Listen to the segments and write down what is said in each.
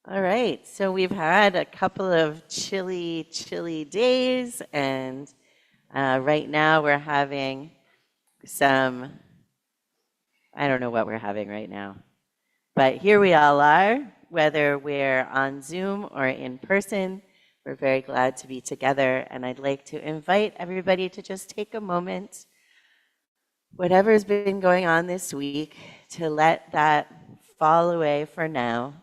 All right, so we've had a couple of chilly days, and right now we're having some, I don't know what we're having right now, but here we all are, whether we're on Zoom or in person. We're very glad to be together, and I'd like to invite everybody to just take a moment, whatever's been going on this week, to let that fall away for now,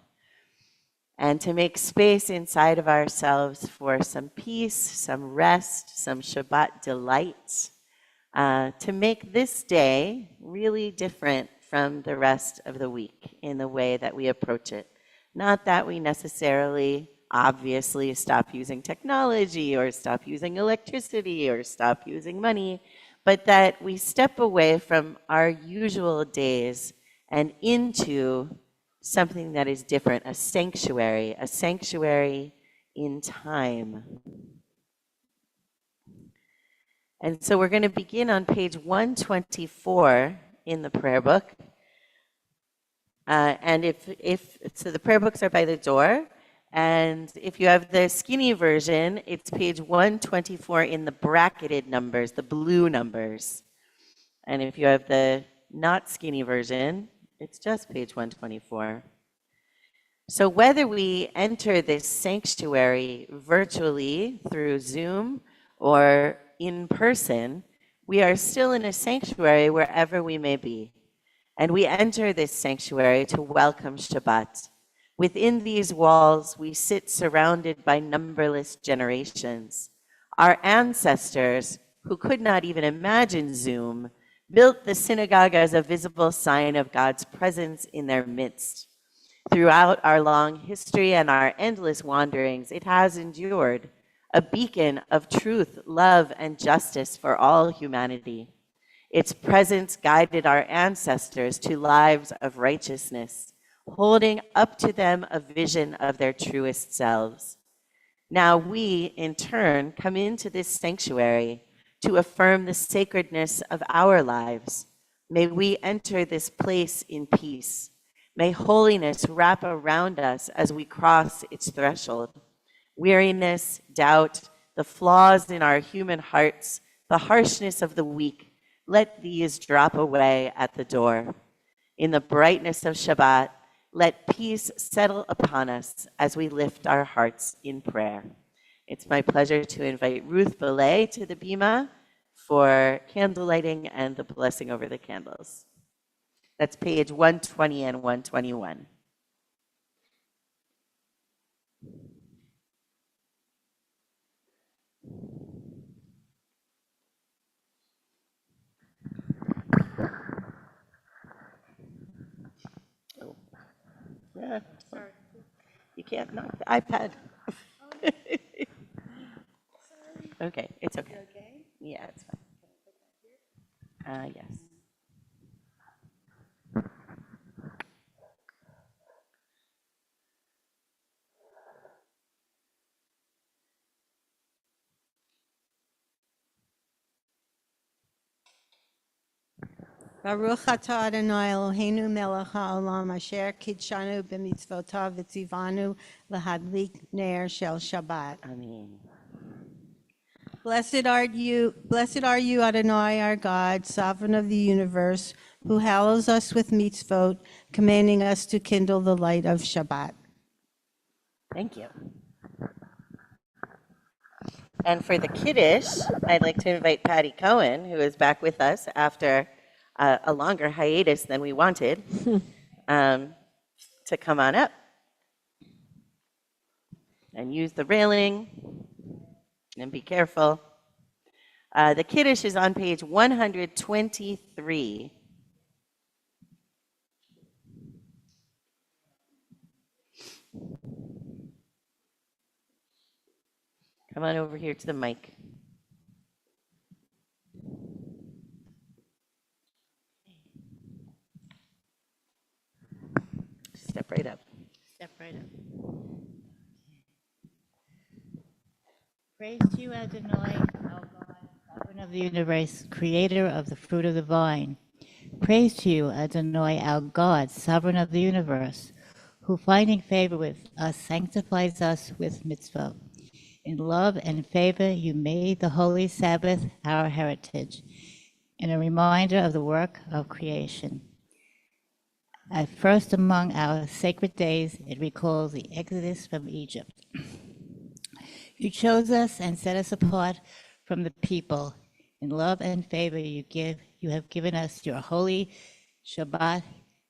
and to make space inside of ourselves for some peace, some rest, some Shabbat delight, to make this day really different from the rest of the week in the way that we approach it. Not that we necessarily, obviously, stop using technology or stop using electricity or stop using money, but that we step away from our usual days and into something that is different, a sanctuary in time. And so we're going to begin on page 124 in the prayer book. And so the prayer books are by the door. And if you have the skinny version, it's page 124 in the bracketed numbers, the blue numbers. And if you have the not skinny version, it's just page 124. So whether we enter this sanctuary virtually through Zoom or in person, we are still in a sanctuary wherever we may be. And we enter this sanctuary to welcome Shabbat. Within these walls, we sit surrounded by numberless generations. Our ancestors, who could not even imagine Zoom, built the synagogue as a visible sign of God's presence in their midst. Throughout our long history and our endless wanderings, it has endured, a beacon of truth, love, and justice for all humanity. Its presence guided our ancestors to lives of righteousness, holding up to them a vision of their truest selves. Now we, in turn, come into this sanctuary to affirm the sacredness of our lives. May we enter this place in peace. May holiness wrap around us as we cross its threshold. Weariness, doubt, the flaws in our human hearts, the harshness of the weak, let these drop away at the door. In the brightness of Shabbat, let peace settle upon us as we lift our hearts in prayer. It's my pleasure to invite Ruth Belay to the Bima for candle lighting and the blessing over the candles. That's page 120 and 121. Oh. Yeah. Sorry. You can't knock the iPad. Okay, it's okay. Okay? Yeah, it's fine. Yes. Baruch atah Adonai Eloheinu melech haolam asher kidshanu b'mitzvotav v'tzivanu lahadlik ner shel Shabbat. Amen. Blessed are you, Adonai, our God, sovereign of the universe, who hallows us with mitzvot, commanding us to kindle the light of Shabbat. Thank you. And for the Kiddush, I'd like to invite Patty Cohen, who is back with us after a longer hiatus than we wanted, to come on up and use the railing and be careful. The Kiddush is on page 123. Come on over here to the mic. Step right up. Step right up. Praise to you, Adonai, our God, sovereign of the universe, creator of the fruit of the vine. Praise to you, Adonai, our God, sovereign of the universe, who finding favor with us sanctifies us with mitzvah. In love and favor you made the holy Sabbath our heritage, and a reminder of the work of creation. At first among our sacred days, it recalls the exodus from Egypt. You chose us and set us apart from the people. In love and favor you have given us your holy Shabbat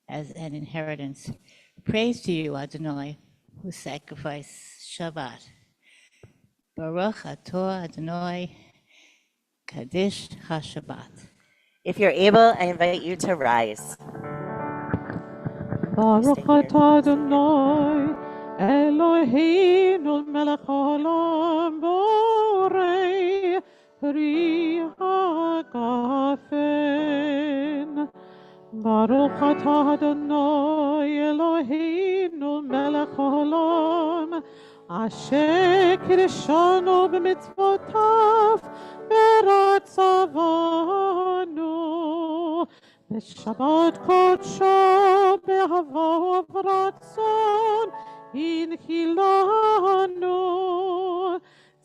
as an inheritance. Praise to you, Adonai, who sacrificed Shabbat. Baruch atah Adonai, Kaddish HaShabbat. If you're able, I invite you to rise. Baruch atah Adonai, Eloheinu melech haolam borei pri hagafen. Baruch atah Adonai, Eloheinu melech haolam, asher kirshanu b'mitzvotav v'ratzavanu. Shabbat kodsho be'ahava v'ratzon inchilanu,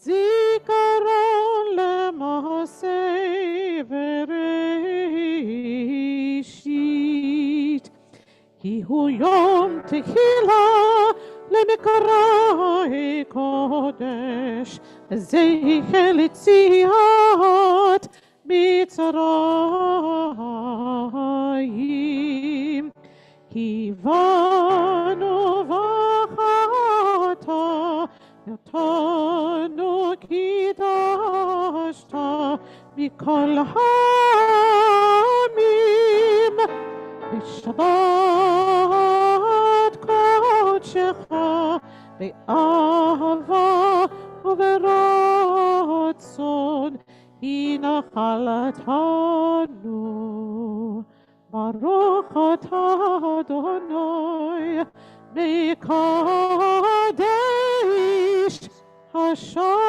zikaron lema'aseh v'reishit. Ki hu yom tehillah למקראי קודש, זכר ליציאת מצרים. כי באנו בחרת, אותנו קידשת מכל העמים. בשבת קודשך באהבה וברצון היא נחלתנו. ברוך אתה אדוני מקדש השבת.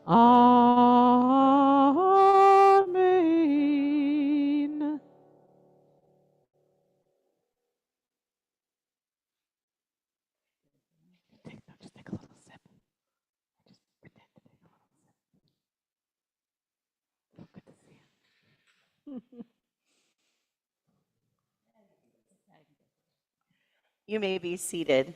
Amen. Just take a little sip. Just pretend to take a little sip. So good to see you. You may be seated.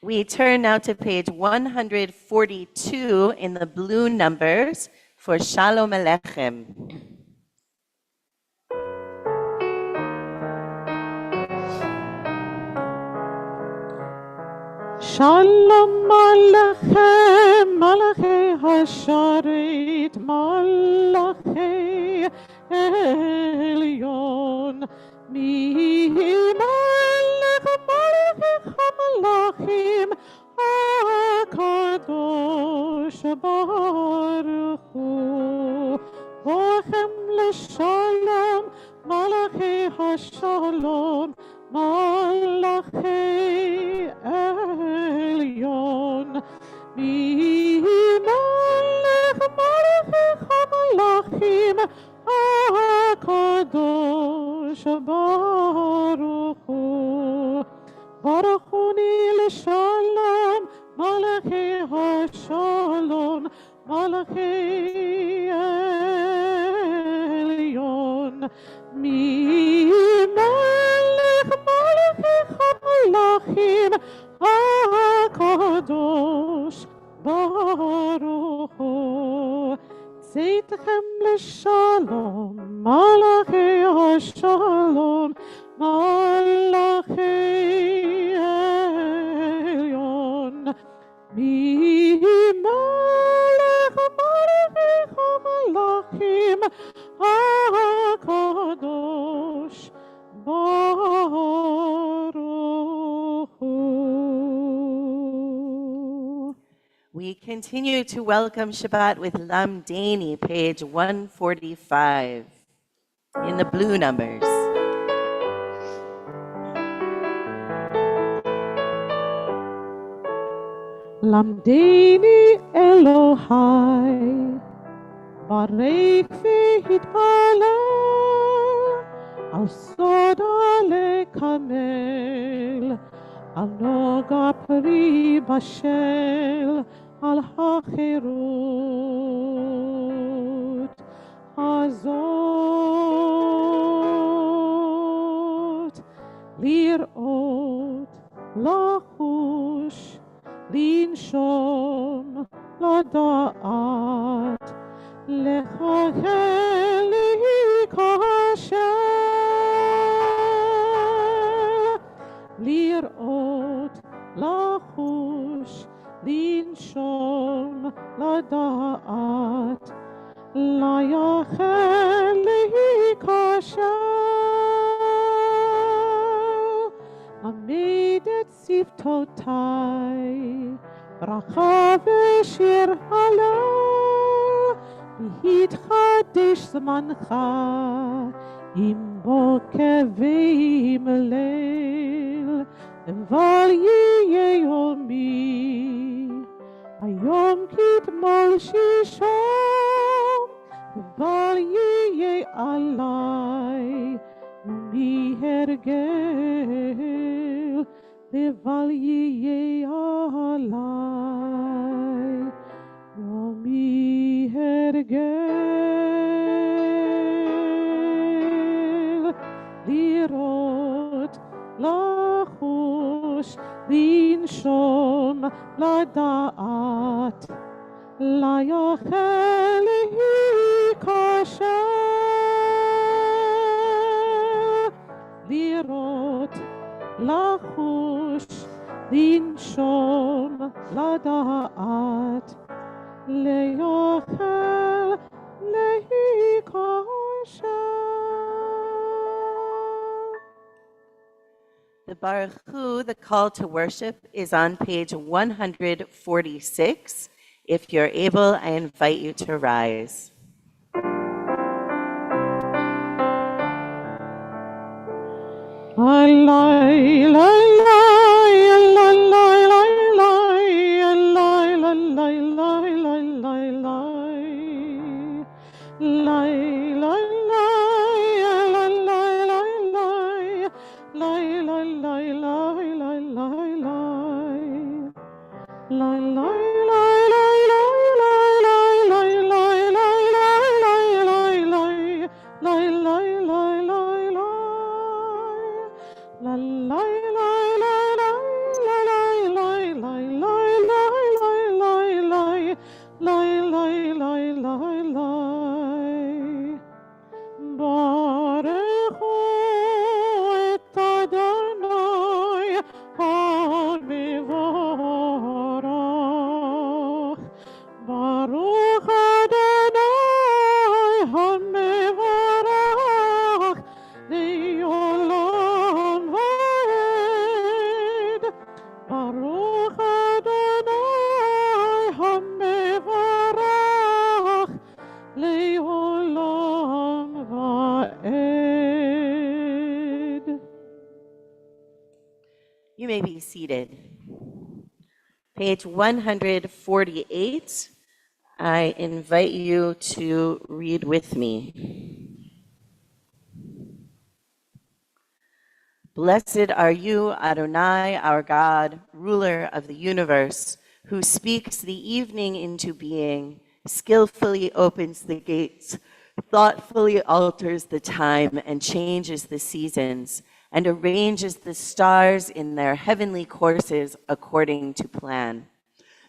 We turn now to page 142 in the blue numbers for Shalom Aleichem. Shalom Aleichem, Malachei Hasharet, Malachei Elyon, Mi Melech Malachei Malachim, HaKadosh Baruch Hu, Bochem L'Shalom, Malachei Hashalom, Malachei Elyon, Mi Melech Malachei HaMalachim, HaKadosh Baruch Hu, Baruch Uni L'Shalom, Malachei HaShalom, Malachei Elyon, Mi Melech Malachei HaMalachim, HaKadosh Baruch Hu, Tzitchem L'Shalom, Malachei HaShalom, Malachei Elyon, Mi Melech Malachei HaMalachim, HaKadosh Baruch Hu. We continue to welcome Shabbat with Lamdani, page 145 in the blue numbers. Lamdeni Elohai ברק והתפלל, על סודה לקמל, על נוגה פרי בשל, על החירות הזאת. לראות, לחוש, לנשום, לדעת, לכהן, להיקשר, לראות, לחוש, לנשום, לדעת, לייחל, להיקשר, עמיד את שפתותיי, ברכה ושיר הלל, להתחדש זמנך, עם בוקר ועם ליל, אבל יהיה יומי, היום כתמול שלשום, אבל יהיה עליי, ומהרגל, אבל יהיה עליי, ומהרגל, לראות, לחוש, לנשום, לדעת, לייחל, להיקשר, לראות, לחוש, לנשום, לדעת, לייחל, להיקשר. The Baruch Hu, the call to worship, is on page 146. If you're able, I invite you to rise. You may be seated. Page 148, I invite you to read with me. Blessed are you, Adonai, our God, ruler of the universe, who speaks the evening into being, skillfully opens the gates, thoughtfully alters the time and changes the seasons, and arranges the stars in their heavenly courses according to plan.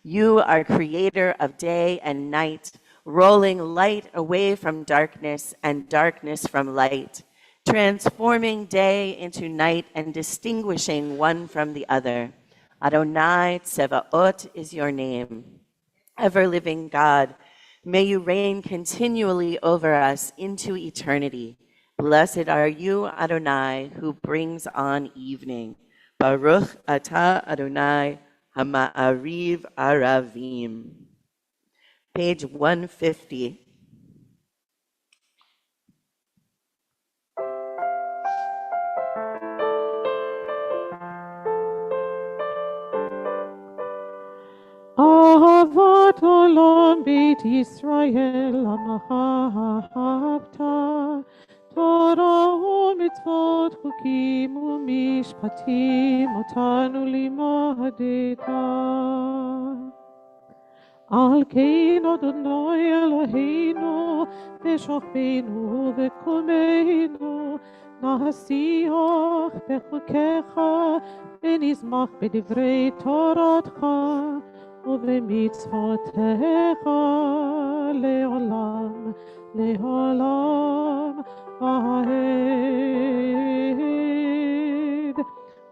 You are creator of day and night, rolling light away from darkness and darkness from light, transforming day into night and distinguishing one from the other. Adonai Tsevaot is your name. Ever-living God, may you reign continually over us into eternity. Blessed are you, Adonai, who brings on evening. Baruch atah Adonai hama'ariv aravim. Page 150. אהבת עולם בית ישראל עמך אהבת, תורה ומצוות חוקים ומשפטים אותנו לימדת. על כן אדוני אלוהינו בשוכבנו וקומנו נשיח בחוקיך ונשמח בדברי תורתך ובמצוותיך לעולם לעולם ועד.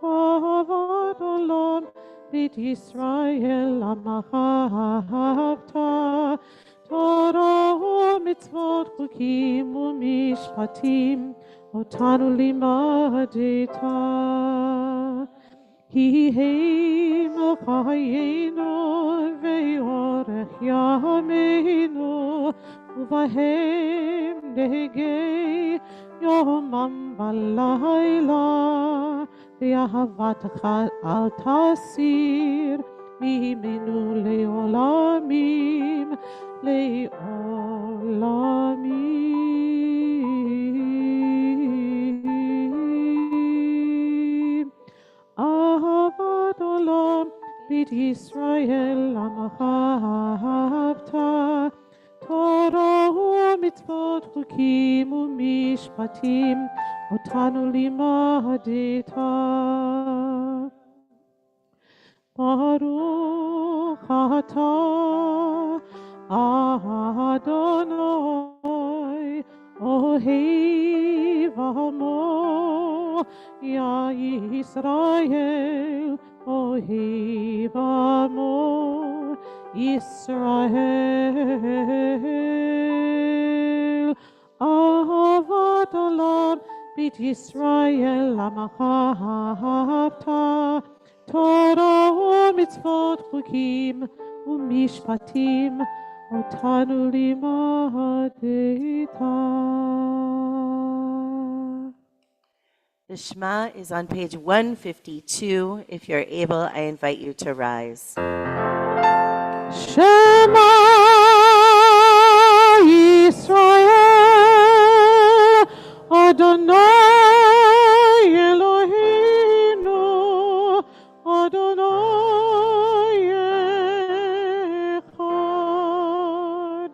אהבת עולם בית ישראל עמך אהבת, תורה ומצוות חוקים ומשפטים אותנו לימדת. כי הם חיינו ואורך ימינו, ובהם נהגה יומם ולילה, ואהבתך אל תסיר ממנו לעולמים לעולמים. אהבת עולם בית ישראל עמך אהבת, תורה ומצוות חוקים ומשפטים אותנו לימדת. ברוך אתה אדוני אוהב עמו, יא ישראל אוהב עמו ישראל. אהבת עולם בית ישראל עמך אהבת, תורה ומצוות חוקים ומשפטים אותנו לימדת. The Shema is on page 152. If you're able, I invite you to rise. Shema Yisrael Adonai Eloheinu Adonai Echad.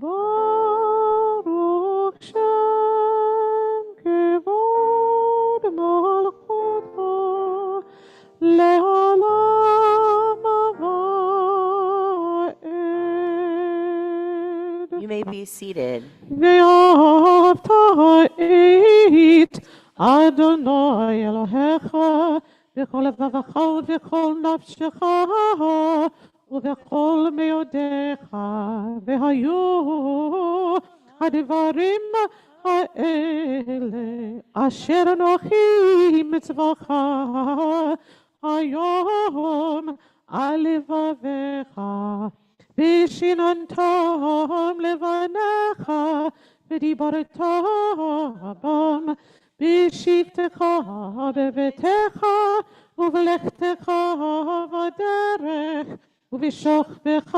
Baruch Shem Kevod Malchutcha Le'olam Va'ed. You may be seated. ואהבת את אדוני אלוהיך בכל לבבך ובכל נפשך ובכל מאודיך, והיו הדברים האלה אשר אנוכי מצווך היום על לבביך, ושיננתם לבניך ודיברת בם בשבתך בביתך ובלכתך בדרך ובשוכבך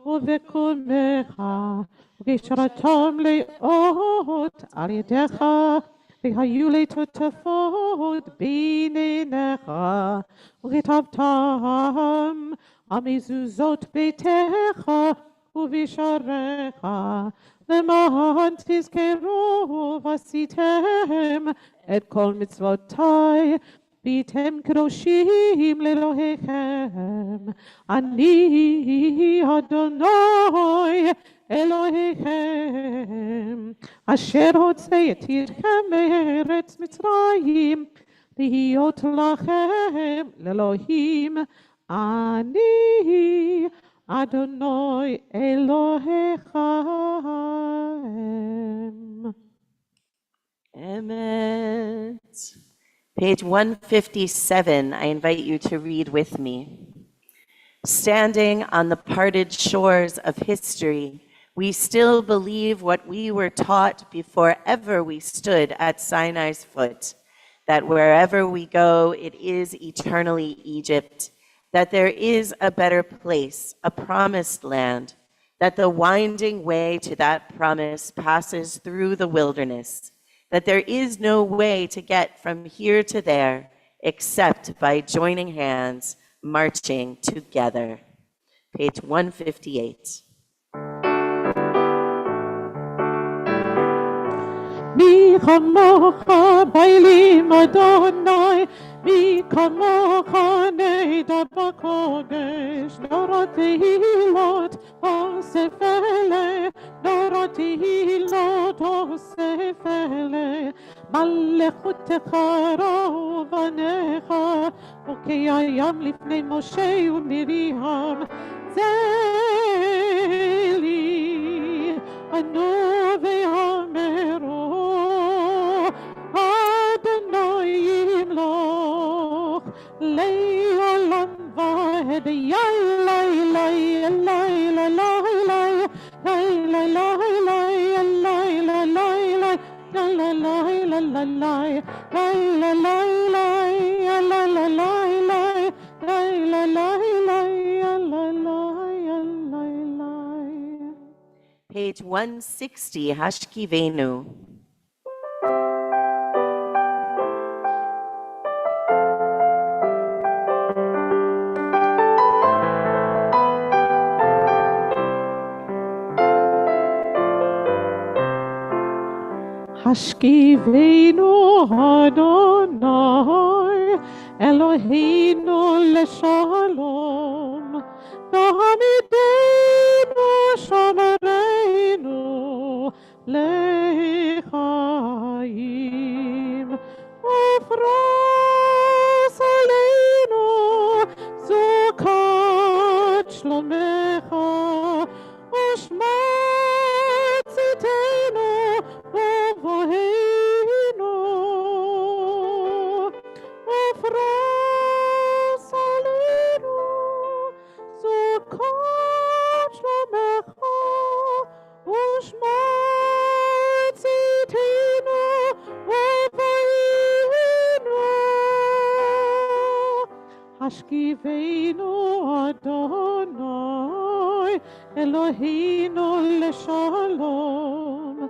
ובקומך, וקשרתם לאות על ידך, והיו לטוטפות בין עיניך, וכתבתם על מזוזות ביתך ובשעריך, למען תזכרו ועשיתם את כל מצוותיי, והייתם קדושים לאלוהיכם. אני אדוני אלוהיכם, אשר הוצאתי אתכם מארץ מצרים, להיות לכם לאלוהים. אני אדוני אלוהיכם. Emet. Page 157, I invite you to read with me. Standing on the parted shores of history, we still believe what we were taught before ever we stood at Sinai's foot, that wherever we go, it is eternally Egypt, that there is a better place, a promised land, that the winding way to that promise passes through the wilderness, that there is no way to get from here to there except by joining hands, marching together. Page 158. מי כמוך באלים אדוני, מי כמוך נדע בקודש, דורות תהילות אוסף אלה, דורות תהילות אוסף אלה, מלכותך רוב בניך, חוקי הים לפני משה ומרים, זה לי ענו ואמרו, אדוני ימלוך לעולם ועד. Page 160, Hashkivenu. השכיבנו אדוני אלוהינו לשלום, תעמידנו שמרנו לחיים, ופרוס עלינו סוכת שלומך, ושמע צאתנו ובואנו, ופרוס עלינו סוכת שלומך, ושמע צאתנו ובואנו. השכיבנו אדוני אלוהינו לשלום,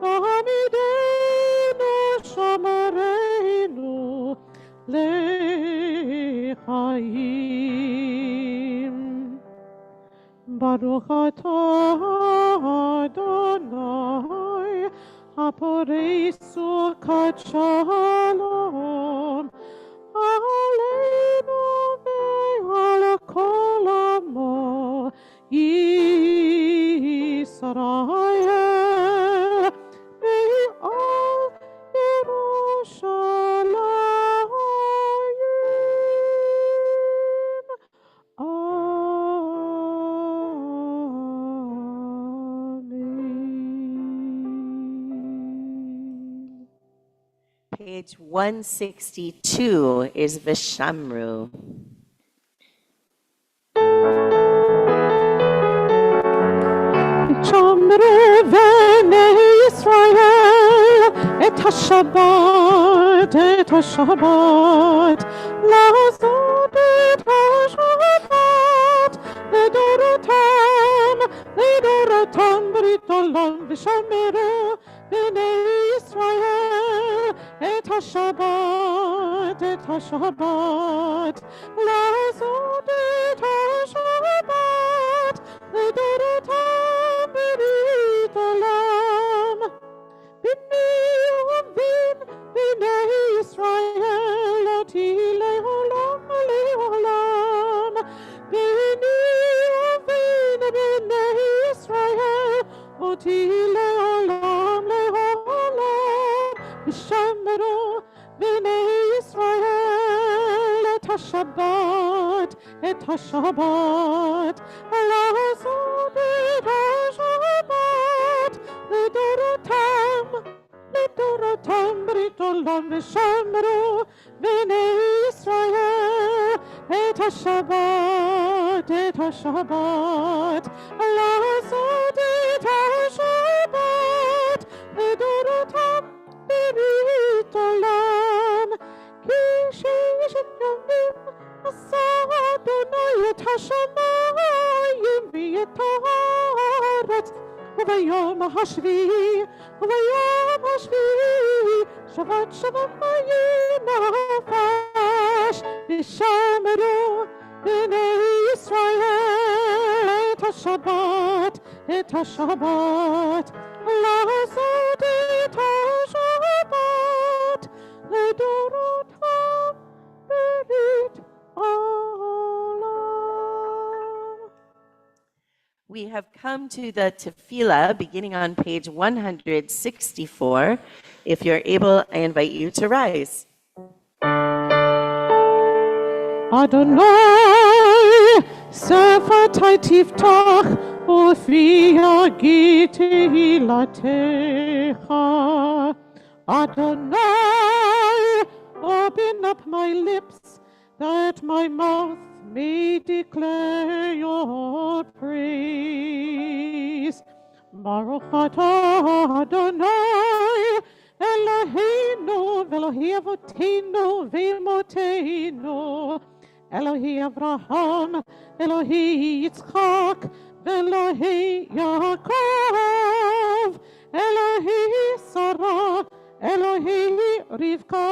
תעמידנו שמרנו לחיים. ברוך אתה אדוני הפורש סוכת שלום עלינו ועל כל עמו ישראל ועל ירושלים. Amen. Page 162 is Vishamru. שמרו בני ישראל את השבת, את השבת, לעשות את השבת לדורותם, לדורותם ברית עולם, ושמרו בני ישראל את השבת, את השבת, לעשות את השבת לדורותם ברית עולם. בני ובין בני ישראל אותי לעולם לעולם. בני ובין בני ישראל אותי לעולם לעולם. ושמרו בני ישראל את השבת, את השבת, לעשות את השבת לדורותם, לדורותם ברית עולם. ושמרו בני ישראל את השבת, את השבת, לעשות את השבת לדורותם ברית עולם. כי ששת ימים עשה אדוני השביעי, וביום השביעי שבת שבת ויהי נפש, ושמרו בני ישראל את השבת, את השבת, לעשות את השבת לדורות ברית עולם. We have come to the tefillah beginning on page 164. If you're able, I invite you to rise. אדוני, שפתי תפתח ופי יגיד תהילתך. Adonai, open up my lips that my mouth may declare your praise. Baruch atah Adonai, Eloheinu ve'Elohei avoteinu ve'imoteinu, Elohei Avraham, Elohei Yitzchak, ve'Elohei Yaakov, Elohei Sarah, Elohei Rivka,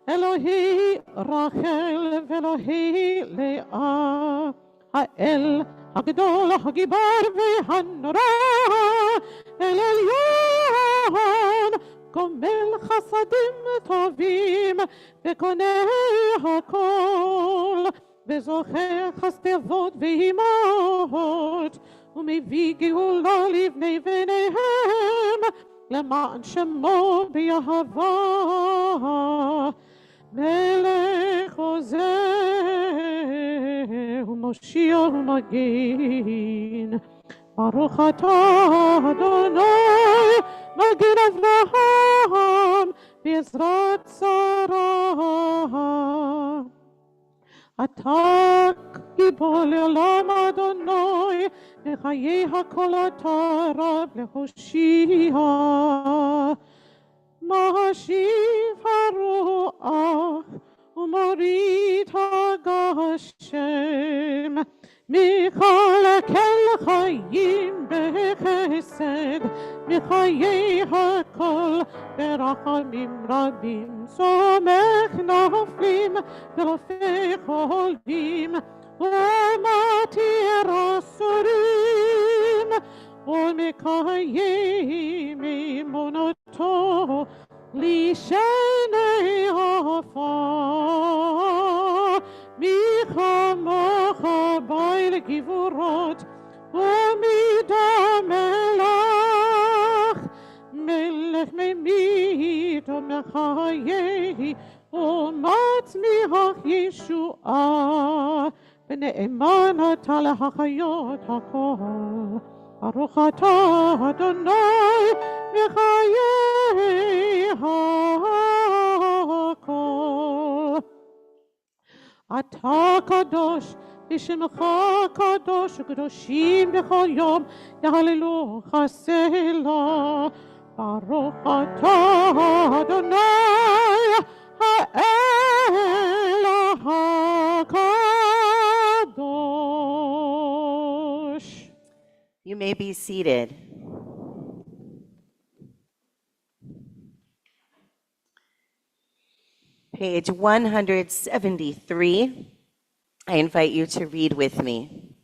Elohei Rachel, ve'Elohei Leah, Ha'el הגדול, הגיבור והנורא, אל עליון, גומל חסדים טובים, וקונה הכל, וזוכר חסדות ואימהות, ומביא גאולה לבני בניהם, למען שמו באהבה. מלך עוזר ומושיע ומגן, ברוך אתה אדוני מגן אברהם בעזרת שרה. אתה גיבור לעולם אדוני, בחיי הכל אתה רב להושיע. משיב הרוח ומוריד הגשם, מחלקל חיים בחסד, מחיי הכל ברחמים רבים, סומך נופלים ורופא חולים, ומתיר אסורים, ומקיים אמונתו לשני עפר. מי כמוך בא לגבורות ומידה מלך, מלך ממית ומחיי ומצמיח ישועה, ונאמן אתה להחיות הכל. ברוך אתה אדוני בחיי הכל. אתה קדוש ושמך קדוש, וקדושים בכל יום יהללוך סלה. ברוך אתה אדוני האל הקדוש. You may be seated. Page 173. I invite you to read with me.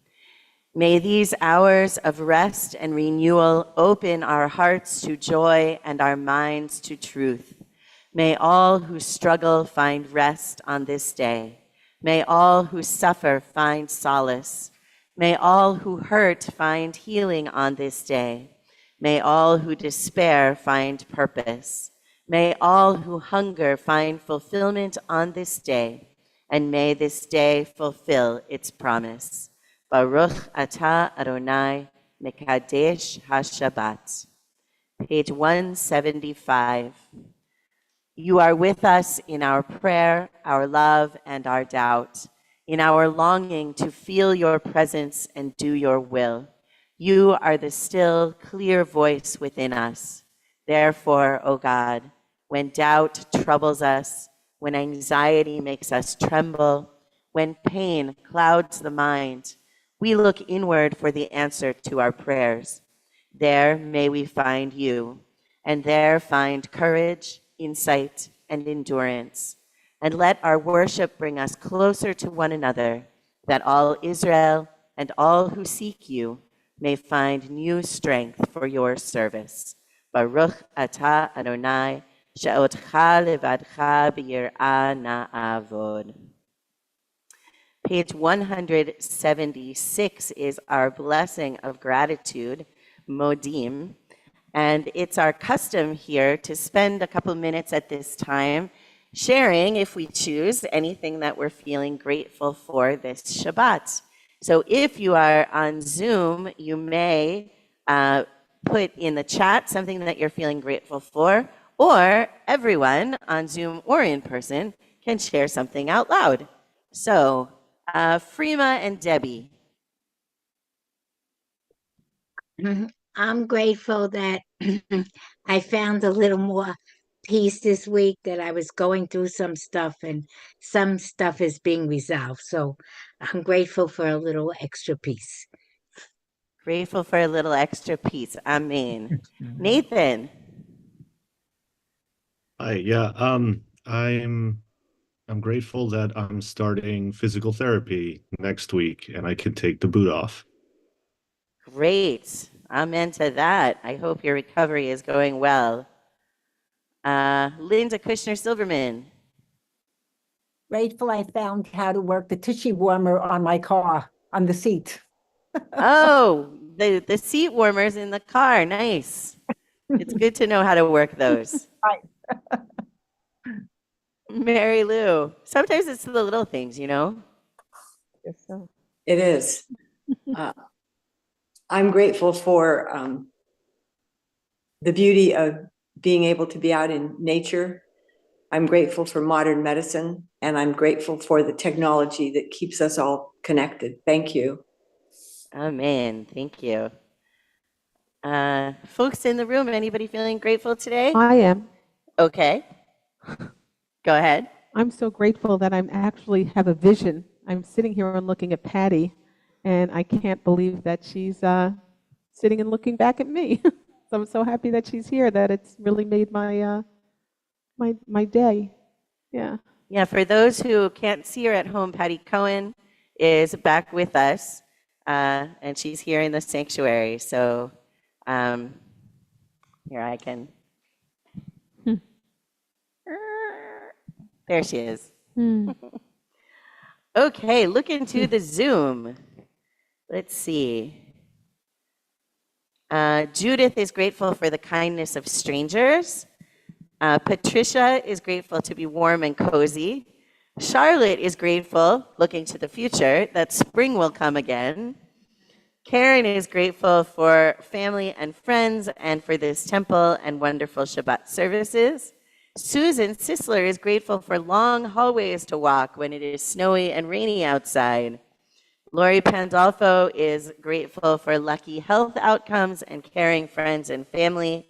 May these hours of rest and renewal open our hearts to joy and our minds to truth. May all who struggle find rest on this day. May all who suffer find solace. May all who hurt find healing on this day. May all who despair find purpose. May all who hunger find fulfillment on this day. And may this day fulfill its promise. Baruch atah Adonai mekadesh haShabbat. Page 175. You are with us in our prayer, our love, and our doubt, in our longing to feel your presence and do your will. You are the still, clear voice within us. Therefore, O God, when doubt troubles us, when anxiety makes us tremble, when pain clouds the mind, we look inward for the answer to our prayers. There may we find you, and there find courage, insight, and endurance. And let our worship bring us closer to one another, that all Israel and all who seek you may find new strength for your service. Baruch atah Adonai, she'otcha levadcha b'yir'ah na'avod. Page 176 is our blessing of gratitude, Modim. And it's our custom here to spend a couple minutes at this time sharing, if we choose, anything that we're feeling grateful for this Shabbat. So if you are on Zoom, you may put in the chat something that you're feeling grateful for, or everyone on Zoom or in person can share something out loud. So, Freema and Debbie. I'm grateful that I found a little more peace this week, that I was going through some stuff and some stuff is being resolved. So I'm grateful for a little extra peace. Grateful for a little extra peace. Amen. Nathan. Hi, yeah. I'm grateful that I'm starting physical therapy next week and I can take the boot off. Great. Amen to that. I hope your recovery is going well. Linda Kushner Silverman. Grateful I found how to work the tissue warmer on my car, on the seat. Oh, the seat warmers in the car. Nice. It's good to know how to work those. Right. Mary Lou. Sometimes it's the little things, you know? Yes, so. It is. I'm grateful for the beauty of being able to be out in nature. I'm grateful for modern medicine, and I'm grateful for the technology that keeps us all connected. Thank you. Amen. Thank you. Folks in the room, anybody feeling grateful today? I am. Okay. Go ahead. I'm so grateful that I'm actually have a vision. I'm sitting here and looking at Patty, and I can't believe that she's sitting and looking back at me. So I'm so happy that she's here, that it's really made my my day. Yeah. Yeah, for those who can't see her at home, Patty Cohen is back with us, and she's here in the sanctuary. So here I can. There she is. Okay, look into the Zoom. Let's see. Judith is grateful for the kindness of strangers. Patricia is grateful to be warm and cozy. Charlotte is grateful, looking to the future, that spring will come again. Karen is grateful for family and friends and for this temple and wonderful Shabbat services. Susan Sisler is grateful for long hallways to walk when it is snowy and rainy outside. Lori Pandolfo is grateful for lucky health outcomes and caring friends and family.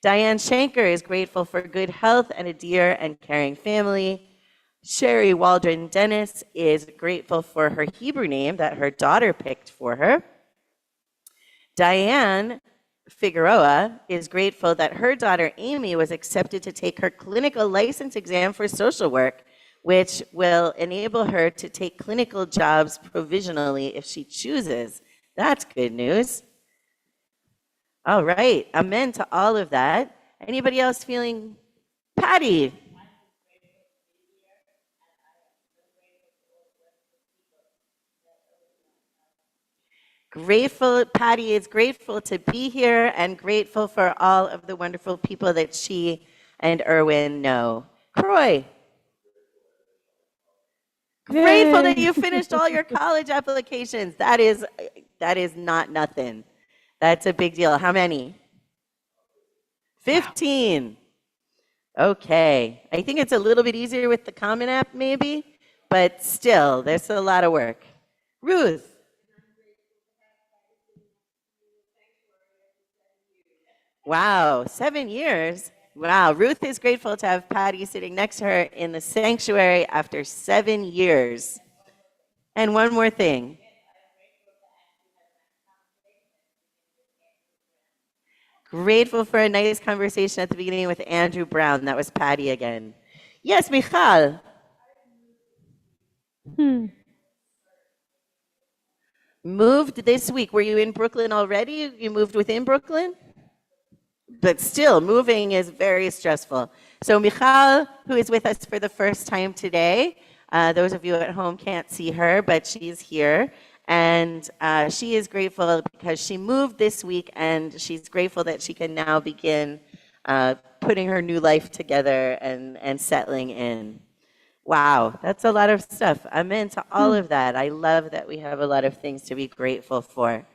Diane Shanker is grateful for good health and a dear and caring family. Sherry Waldron Dennis is grateful for her Hebrew name that her daughter picked for her. Diane Figueroa is grateful that her daughter Amy was accepted to take her clinical license exam for social work, which will enable her to take clinical jobs provisionally if she chooses. That's good news. All right, amen to all of that. Anybody else feeling? Patty. Grateful, Patty is grateful to be here and grateful for all of the wonderful people that she and Erwin know. Croy. Grateful that you finished all your college applications. That is not nothing. That's a big deal. How many? 15. Okay. I think it's a little bit easier with the Common App maybe, but still, there's a lot of work. Ruth. Wow, 7 years. Wow, Ruth is grateful to have Patty sitting next to her in the sanctuary after 7 years. And one more thing. Grateful for a nice conversation at the beginning with Andrew Brown. That was Patty again. Yes, Michal. Moved this week. Were you in Brooklyn already? You moved within Brooklyn? But still, moving is very stressful. So Michal, who is with us for the first time today, those of you at home can't see her, but she's here. And she is grateful because she moved this week, and she's grateful that she can now begin putting her new life together and settling in. Wow, that's a lot of stuff. I'm into all of that. I love that we have a lot of things to be grateful for.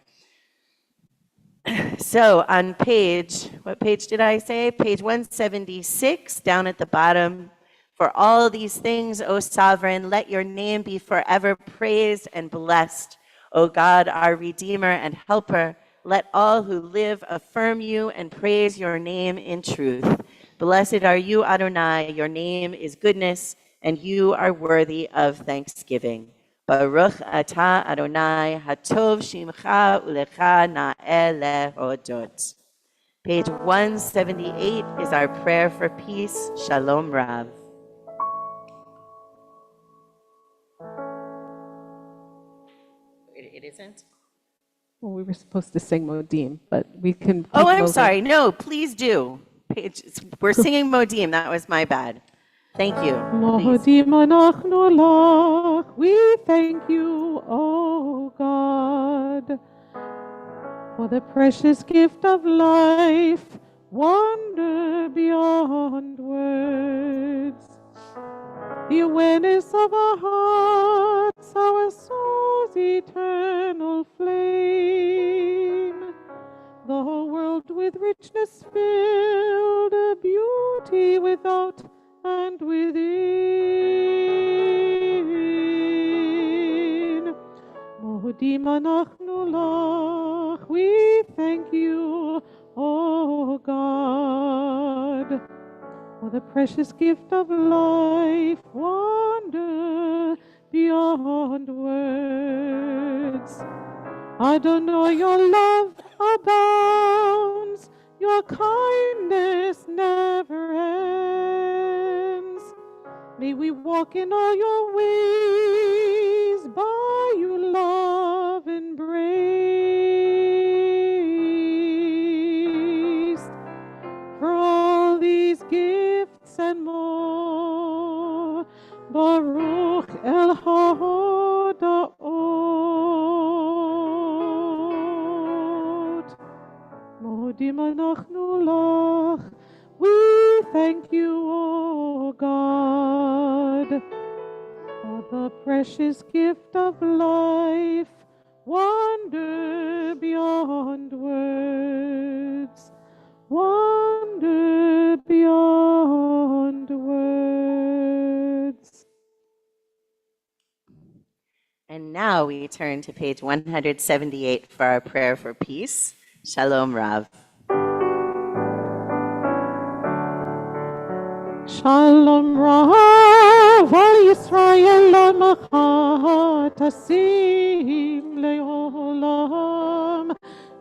So on what page did I say? Page 176, down at the bottom. For all these things, O Sovereign, let your name be forever praised and blessed. O God, our Redeemer and Helper, let all who live affirm you and praise your name in truth. Blessed are you, Adonai, your name is goodness, and you are worthy of thanksgiving. Baruch atah Adonai, hatov shimcha ulecha na'eh lehodot. Page 178 is our prayer for peace. Shalom Rav. It isn't? Well, we were supposed to sing Modim, but we can. Oh, keep I'm moving. sorry. No, please do. We're singing Modim. That was my bad. Thank you. Please. Modim anachnu lach. We thank you, O God, for the precious gift of life, wonder beyond words. The awareness of our hearts, our soul's eternal flame. The whole world with richness filled, a beauty without and within. Modim anachnu lach. We thank you, O God, for the precious gift of life, wonder beyond words. Adonai, your love abounds, your kindness never ends. May we walk in all your ways, by your love embraced. For all these gifts and more, Baruch El Hodaot. Modim anachnu lach. We thank you, O God, for the precious gift of life, wonder beyond words. Wonder beyond words. And now we turn to page 178 for our prayer for peace. Shalom Rav. Shalom Rav al Yisrael amacha tasim leolam.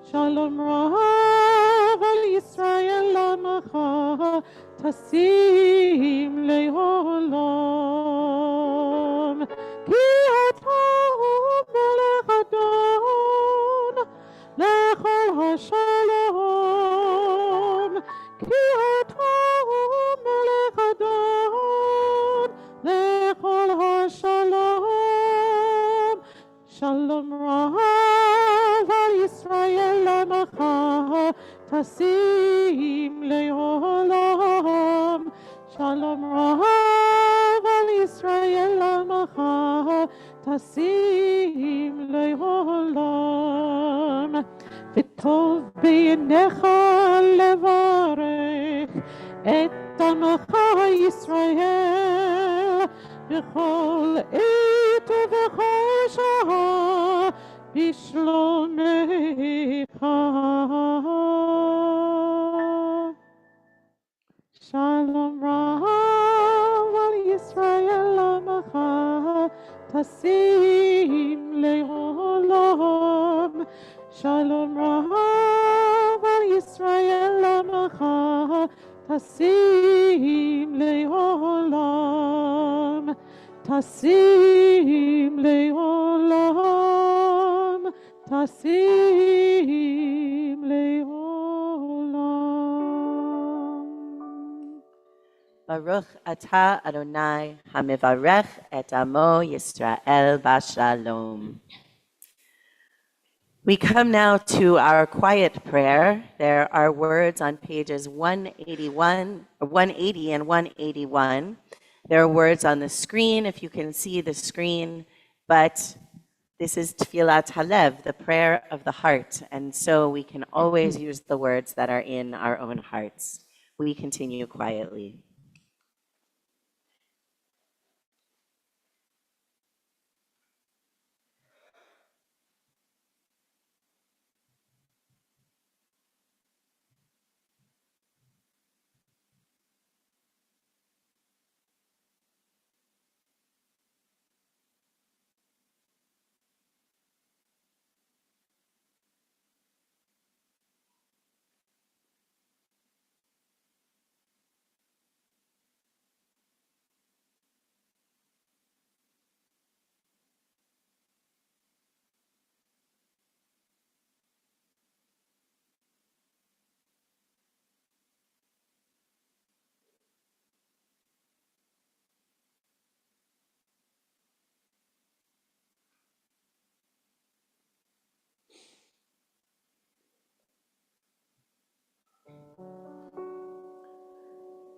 Shalom Rav al Yisrael amacha tasim leolam. Ki atahu melech Adon lechol hashalom. Ki atahu melech Adon lechol hashalom. Shalom Rav al Yisrael amacha tasim leolam. Shalom Rav al Yisrael amacha tasim leolam. V'tov b'yinecha levarech et amacha Yisrael b'chol עת ובכל שעה בשלומך. Shalom Rav al Yisrael amacha tasim leolam. Shalom Rav al ישראל עמך תשים לעולם, תשים לעולם, תשים לעולם. Baruch atah Adonai hamivarech et amo Yisrael b'shalom. We come now to our quiet prayer. There are words on pages 180 and 181. There are words on the screen, if you can see the screen, but this is Tfilat Halev, the prayer of the heart, and so we can always use the words that are in our own hearts. We continue quietly.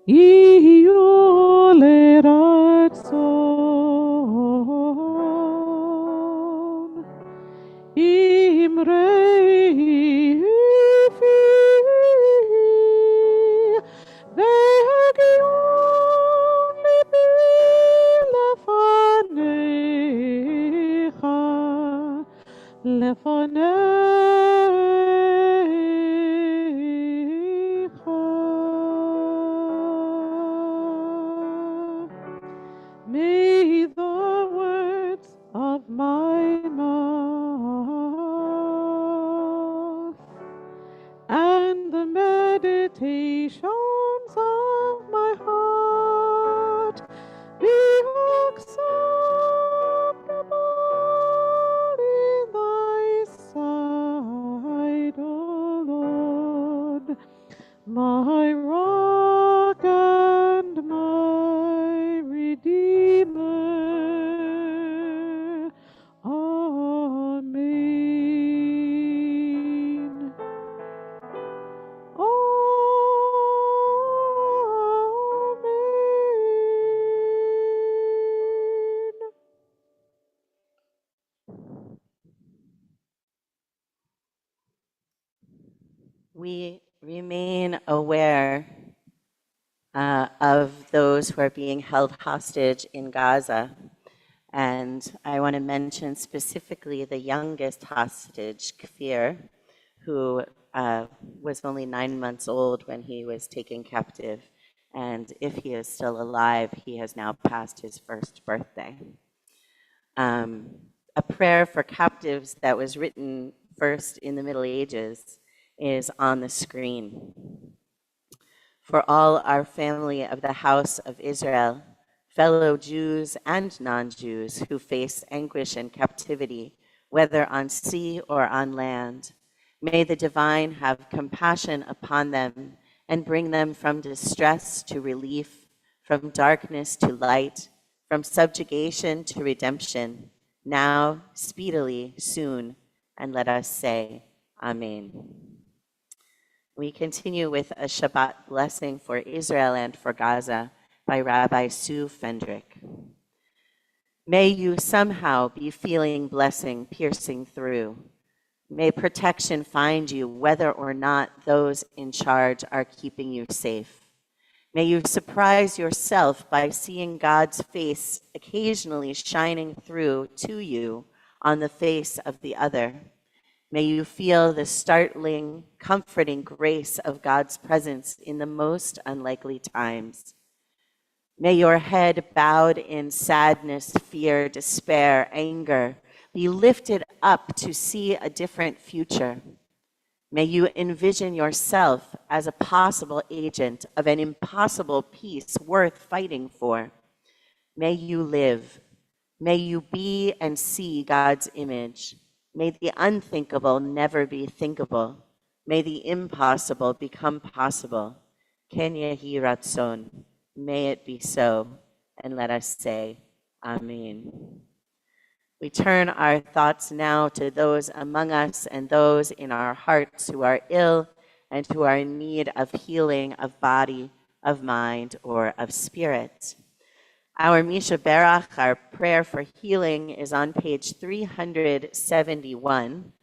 יהיו לרצון אמרי פי והגיון ליבי לפניך, לפניך. May the words of my mouth and the meditations of my heart be acceptable in thy sight, O Lord, my rock and my redeemer. Amen. Amen. We remain aware of those who are being held hostage in Gaza. And I want to mention specifically the youngest hostage, Kfir, who was only 9 months old when he was taken captive. And if he is still alive, he has now passed his first birthday. A prayer for captives that was written first in the Middle Ages is on the screen. For all our family of the house of Israel, fellow Jews and non-Jews who face anguish and captivity, whether on sea or on land, may the divine have compassion upon them and bring them from distress to relief, from darkness to light, from subjugation to redemption, now, speedily, soon, and let us say, Amen. We continue with a Shabbat blessing for Israel and for Gaza by Rabbi Sue Fendrick. May you somehow be feeling blessing piercing through. May protection find you whether or not those in charge are keeping you safe. May you surprise yourself by seeing God's face occasionally shining through to you on the face of the other. May you feel the startling, comforting grace of God's presence in the most unlikely times. May your head bowed in sadness, fear, despair, anger be lifted up to see a different future. May you envision yourself as a possible agent of an impossible peace worth fighting for. May you live. May you be and see God's image. May the unthinkable never be thinkable. May the impossible become possible. Ken yehi ratzon. May it be so. And let us say, Amen. We turn our thoughts now to those among us and those in our hearts who are ill and who are in need of healing of body, of mind, or of spirit. Our Misha Berach, our prayer for healing, is on page 371.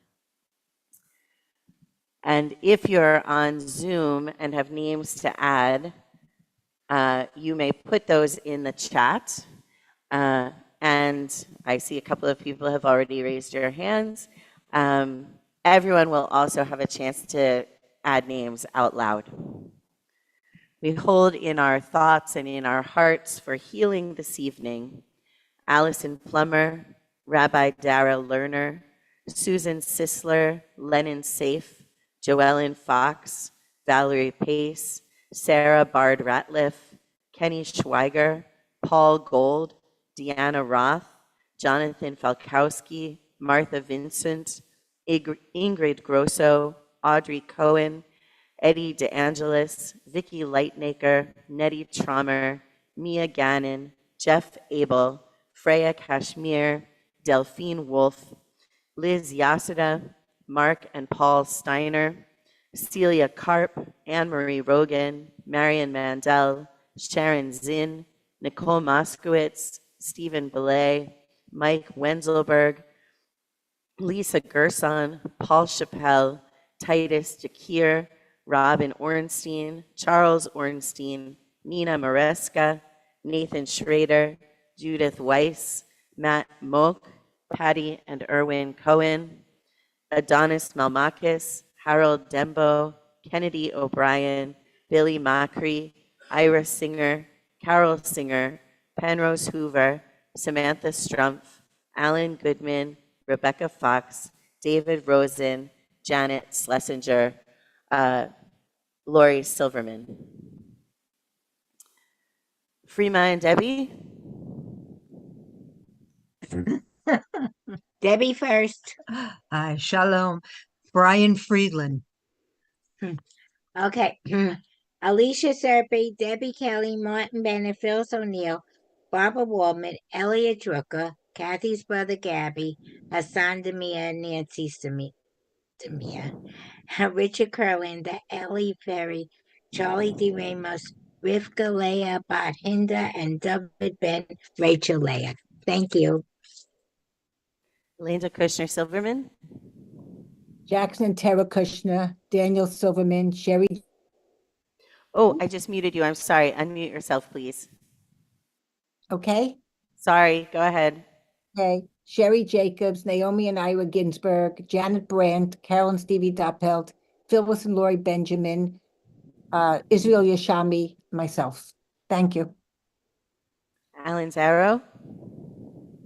And if you're on Zoom and have names to add, you may put those in the chat. And I see a couple of people have already raised your hands. Everyone will also have a chance to add names out loud. We hold in our thoughts and in our hearts for healing this evening Allison Plummer, Rabbi Dara Lerner, Susan Sisler, Lennon Safe, Joellen Fox, Valerie Pace, Sarah Bard Ratliff, Kenny Schweiger, Paul Gold, Deanna Roth, Jonathan Falkowski, Martha Vincent, Ingrid Grosso, Audrey Cohen, Eddie DeAngelis, Vicki Lightnaker, Nettie Trommer, Mia Gannon, Jeff Abel, Freya Kashmir, Delphine Wolf, Liz Yasuda, Mark and Paul Steiner, Celia Karp, Anne-Marie Rogan, Marion Mandel, Sharon Zinn, Nicole Moskowitz, Stephen Belay, Mike Wenzelberg, Lisa Gerson, Paul Chappelle, Titus Jakir, Robin Ornstein, Charles Ornstein, Nina Maresca, Nathan Schrader, Judith Weiss, Matt Moak, Patty and Erwin Cohen, Adonis Malmakis, Harold Dembo, Kennedy O'Brien, Billy Macri, Ira Singer, Carol Singer, Penrose Hoover, Samantha Strumpf, Alan Goodman, Rebecca Fox, David Rosen, Janet Schlesinger, Lori Silverman. Freema and Debbie? Debbie first. Hi, shalom. Brian Friedland. Okay. Alicia Serpy, Debbie Kelly, Martin Bennett, Phyllis O'Neill, Barbara Waldman, Elliot Drucker, Kathy's brother Gabby, Hassan Demir, Nancy Demir, Richard Kurlander, Ellie Ferry, Charlie D. Ramos, Rivka Leah, Bart Hinder, and David Ben, Rachel Leah. Thank you. Linda Kushner Silverman? Jackson and Tara Kushner, Daniel Silverman, Sherry. Oh, I just muted you. I'm sorry. Unmute yourself, please. Okay. Sorry. Go ahead. Okay. Sherry Jacobs, Naomi and Ira Ginsburg, Janet Brandt, Carol and Stevie Doppelt, Phyllis and Lori Benjamin, Israel Yashami, myself. Thank you. Alan Zarrow?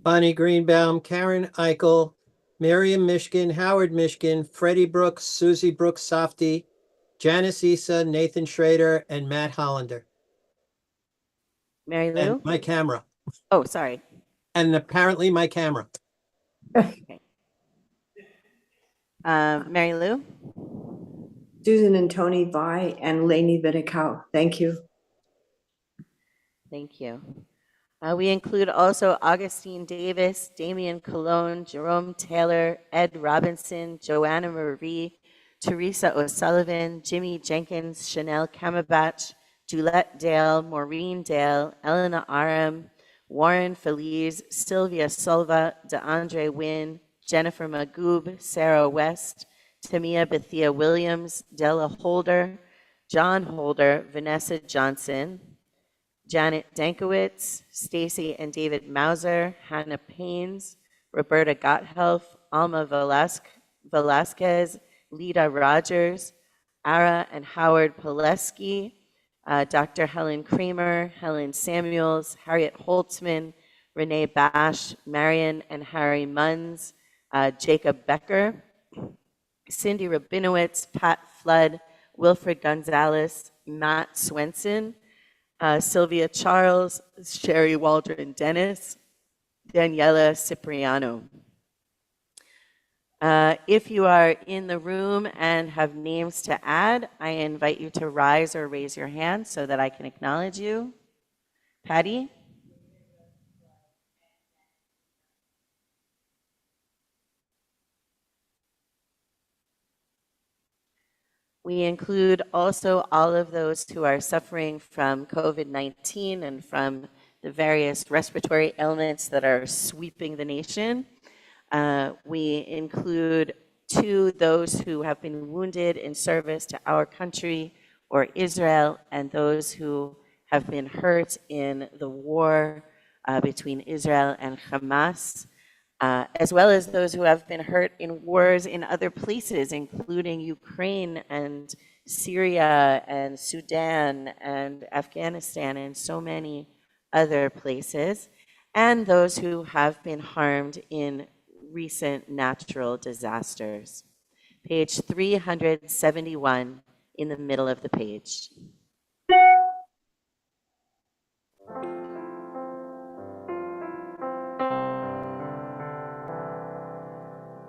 Bonnie Greenbaum, Karen Eichel, Miriam Mishkin, Howard Mishkin, Freddie Brooks, Susie Brooks Softy, Janice Issa, Nathan Schrader, and Matt Hollander. Mary Lou? And my camera. Oh, sorry. And apparently my camera. Okay. Mary Lou? Susan and Tony Vi and Lainey Vidicau. Thank you. Thank you. We include also Augustine Davis, Damian Colon, Jerome Taylor, Ed Robinson, Joanna Marie, Teresa O'Sullivan, Jimmy Jenkins, Chanel Kamabach, Julette Dale, Maureen Dale, Elena Aram, Warren Feliz, Sylvia Silva, DeAndre Wynn, Jennifer Magoob, Sarah West, Tamia Bethia Williams, Della Holder, John Holder, Vanessa Johnson, Janet Dankowitz, Stacy and David Mauser, Hannah Paines, Roberta Gotthelf, Alma Velasquez, Lita Rogers, Ara and Howard Pileski, Dr. Helen Kramer, Helen Samuels, Harriet Holtzman, Renee Bash, Marion and Harry Munns, Jacob Becker, Cindy Rabinowitz, Pat Flood, Wilfred Gonzalez, Matt Swenson, Sylvia Charles, Sherry Waldron Dennis, Daniela Cipriano. If you are in the room and have names to add, I invite you to rise or raise your hand so that I can acknowledge you. Patty? We include also all of those who are suffering from COVID-19 and from the various respiratory ailments that are sweeping the nation. We include those who have been wounded in service to our country or Israel, and those who have been hurt in the war between Israel and Hamas, as well as those who have been hurt in wars in other places, including Ukraine and Syria and Sudan and Afghanistan and so many other places, and those who have been harmed in recent natural disasters. Page 371 in the middle of the page.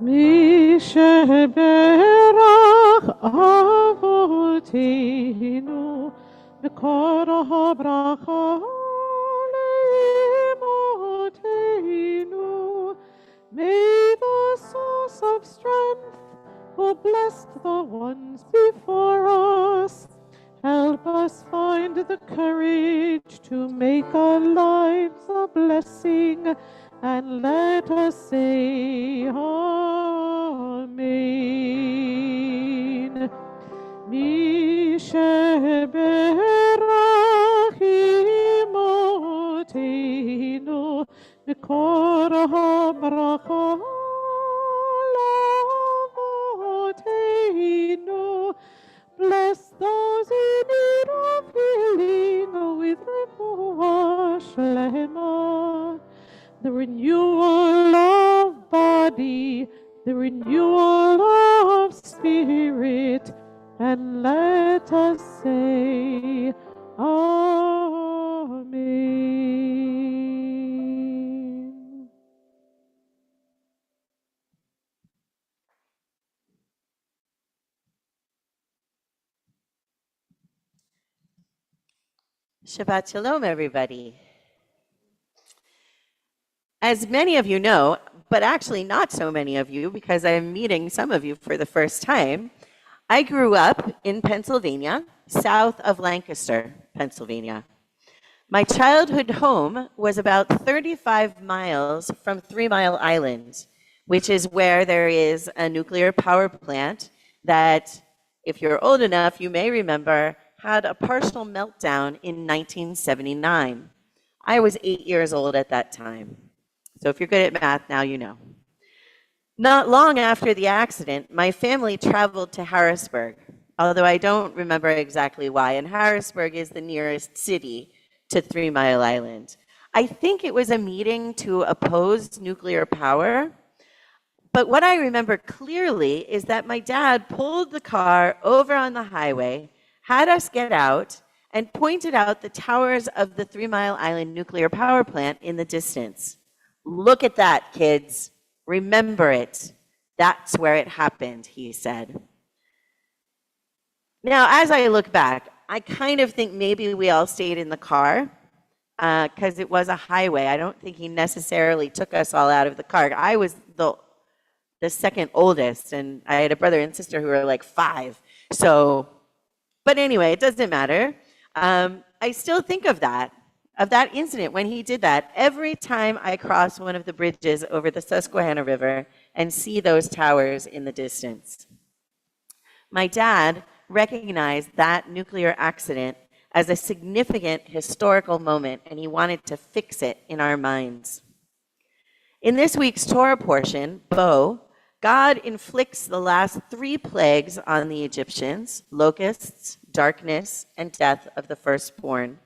מי שברך אבותינו, מקור הברכה לאמותינו. May the source of strength, who blessed the ones before us, help us find the courage to make our lives a blessing, and let us say Amen. מי שברך אמותינו, מקור הברכה לאבותינו. Bless those in need of healing with refuah shlema, the renewal of body, the renewal of spirit, and let us say Amen. Shabbat Shalom, everybody. As many of you know, but actually not so many of you, because I'm meeting some of you for the first time, I grew up in Pennsylvania, south of Lancaster, Pennsylvania. My childhood home was about 35 miles from 3 Mile Island, which is where there is a nuclear power plant that, if you're old enough, you may remember, had a partial meltdown in 1979. I was 8 years old at that time. So if you're good at math now, you know. Not long after the accident, my family traveled to Harrisburg, although I don't remember exactly why, and Harrisburg is the nearest city to 3 Mile Island. I think it was a meeting to oppose nuclear power, but what I remember clearly is that my dad pulled the car over on the highway, had us get out, and pointed out the towers of the 3 Mile Island nuclear power plant in the distance. Look at that, kids. Remember it. That's where it happened, he said. Now, as I look back, I kind of think maybe we all stayed in the car because it was a highway. I don't think he necessarily took us all out of the car. I was the second oldest, and I had a brother and sister who were like 5. So, but anyway, it doesn't matter. I still think of that incident when he did that every time I cross one of the bridges over the Susquehanna River and see those towers in the distance. My dad recognized that nuclear accident as a significant historical moment, and he wanted to fix it in our minds. In this week's Torah portion, Bo, God inflicts the last 3 plagues on the Egyptians: locusts, darkness, and death of the firstborn.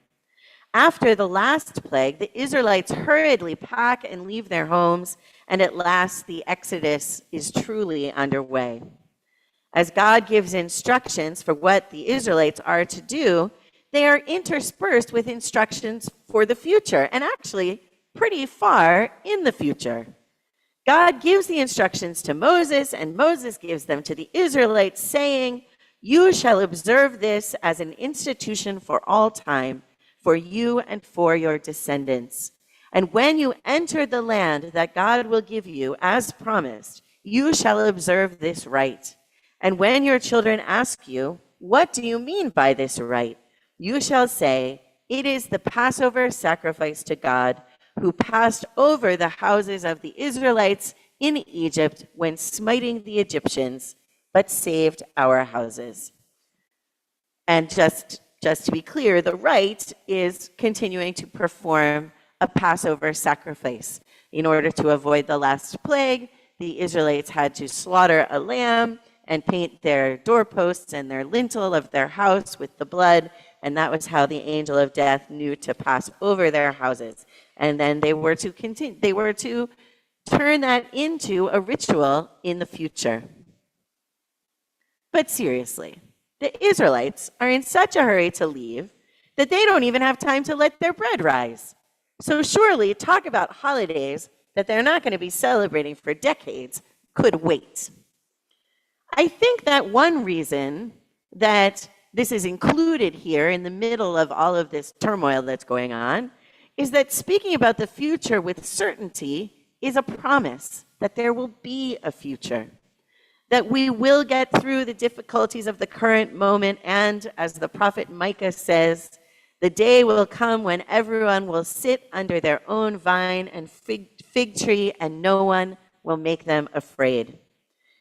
After the last plague, the Israelites hurriedly pack and leave their homes, and at last the Exodus is truly underway. As God gives instructions for what the Israelites are to do, they are interspersed with instructions for the future, and actually pretty far in the future. God gives the instructions to Moses, and Moses gives them to the Israelites, saying, "You shall observe this as an institution for all time, for you and for your descendants. And when you enter the land that God will give you, as promised, you shall observe this rite. And when your children ask you, 'What do you mean by this rite?' you shall say, 'It is the Passover sacrifice to God, who passed over the houses of the Israelites in Egypt when smiting the Egyptians, but saved our houses." And just to be clear, the rite is continuing to perform a Passover sacrifice. In order to avoid the last plague, the Israelites had to slaughter a lamb and paint their doorposts and their lintel of their house with the blood, and that was how the angel of death knew to pass over their houses. And then they were to turn that into a ritual in the future. But seriously, the Israelites are in such a hurry to leave that they don't even have time to let their bread rise. So surely talk about holidays that they're not going to be celebrating for decades could wait. I think that one reason that this is included here in the middle of all of this turmoil that's going on is that speaking about the future with certainty is a promise that there will be a future, that we will get through the difficulties of the current moment, and as the prophet Micah says, the day will come when everyone will sit under their own vine and fig tree, and no one will make them afraid.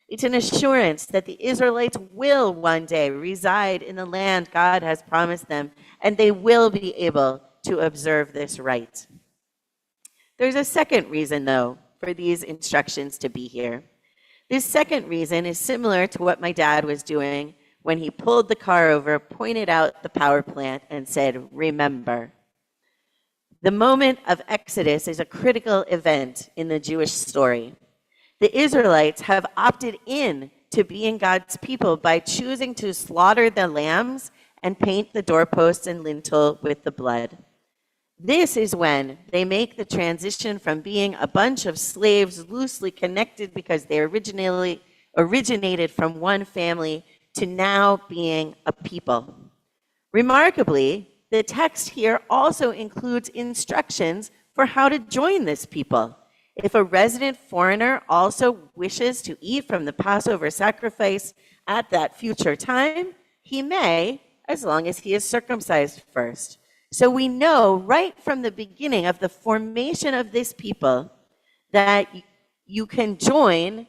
It's an assurance that the Israelites will one day reside in the land God has promised them, and they will be able to observe this rite. There's a second reason, though, for these instructions to be here. This second reason is similar to what my dad was doing when he pulled the car over, pointed out the power plant, and said, "Remember." The moment of Exodus is a critical event in the Jewish story. The Israelites have opted in to being God's people by choosing to slaughter the lambs and paint the doorposts and lintel with the blood. This is when they make the transition from being a bunch of slaves loosely connected because they originated from one family to now being a people. Remarkably, the text here also includes instructions for how to join this people. If a resident foreigner also wishes to eat from the Passover sacrifice at that future time, he may, as long as he is circumcised first. So we know right from the beginning of the formation of this people that you can join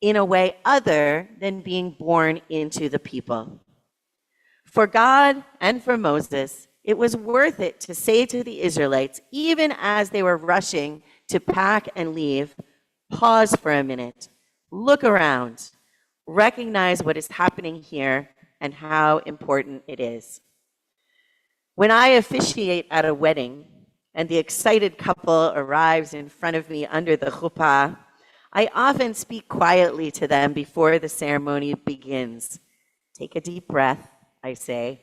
in a way other than being born into the people. For God and for Moses, it was worth it to say to the Israelites, even as they were rushing to pack and leave, pause for a minute, look around, recognize what is happening here and how important it is. When I officiate at a wedding and the excited couple arrives in front of me under the chuppah, I often speak quietly to them before the ceremony begins. Take a deep breath, I say.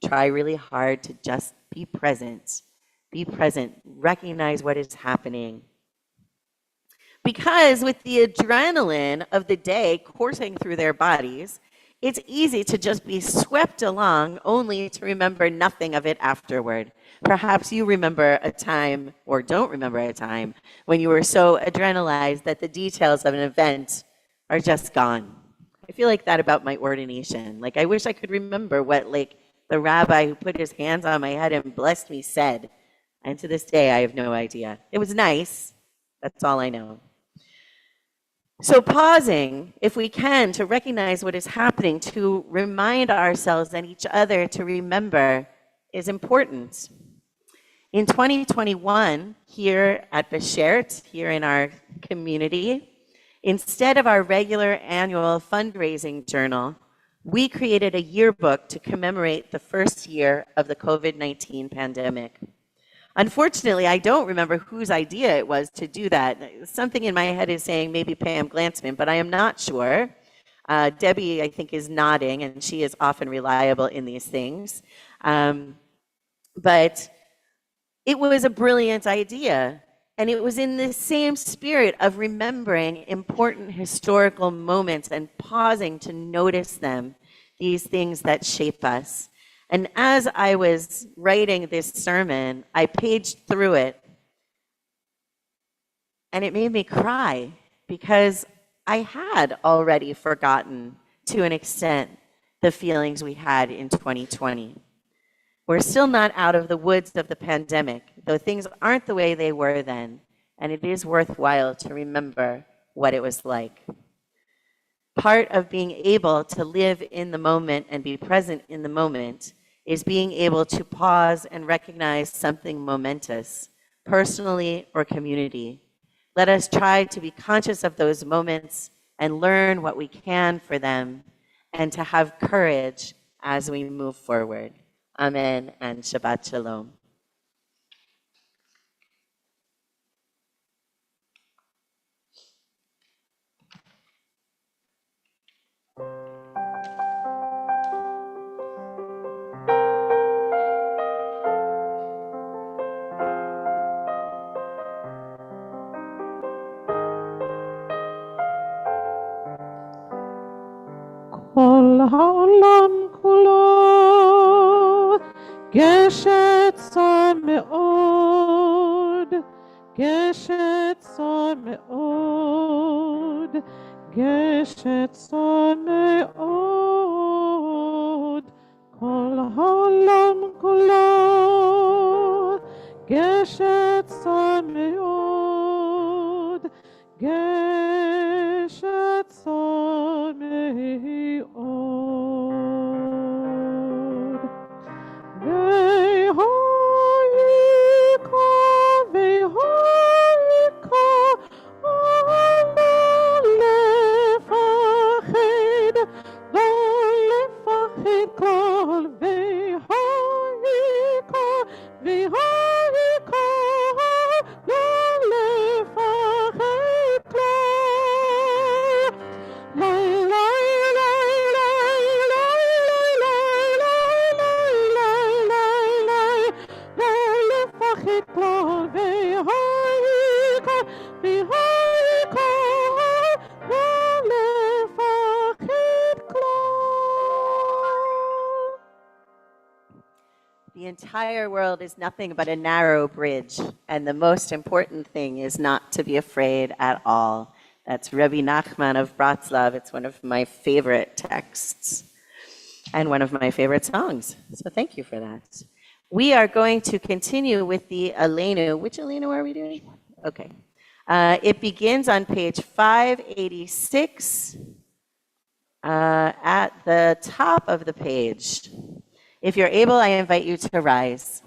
Try really hard to just be present. Be present. Recognize what is happening. Because with the adrenaline of the day coursing through their bodies, it's easy to just be swept along only to remember nothing of it afterward. Perhaps you remember a time, or don't remember a time, when you were so adrenalized that the details of an event are just gone. I feel like that about my ordination. Like, I wish I could remember what, the rabbi who put his hands on my head and blessed me said. And to this day, I have no idea. It was nice. That's all I know. So pausing, if we can, to recognize what is happening, to remind ourselves and each other to remember is important. In 2021, here at Beshert, here in our community, instead of our regular annual fundraising journal, we created a yearbook to commemorate the first year of the COVID-19 pandemic. Unfortunately, I don't remember whose idea it was to do that. Something in my head is saying maybe Pam Glantzman, but I am not sure. Debbie, I think, is nodding, and she is often reliable in these things. But it was a brilliant idea. And it was in the same spirit of remembering important historical moments and pausing to notice them, these things that shape us. And as I was writing this sermon, I paged through it, and it made me cry because I had already forgotten, to an extent, the feelings we had in 2020. We're still not out of the woods of the pandemic, though things aren't the way they were then, and it is worthwhile to remember what it was like. Part of being able to live in the moment and be present in the moment is being able to pause and recognize something momentous, personally or community. Let us try to be conscious of those moments and learn what we can for them, and to have courage as we move forward. Amen and Shabbat Shalom. כל העולם כולו גשת צר מאוד, גשת צר מאוד, גשת צר מאוד. כל העולם כולו גשת צר מאוד, גשת צר מאוד. והויקה, והויקה, לא לפחד, לא לפחד כלל. והויקה, והויקה, לא לפחד כלל. The entire world is nothing but a narrow bridge, and the most important thing is not to be afraid at all. That's Rabbi Nachman of Bratslav. It's one of my favorite texts and one of my favorite songs. So thank you for that. We are going to continue with the Aleinu. Which Aleinu are we doing? Okay. It begins on page 586 at the top of the page. If you're able, I invite you to rise.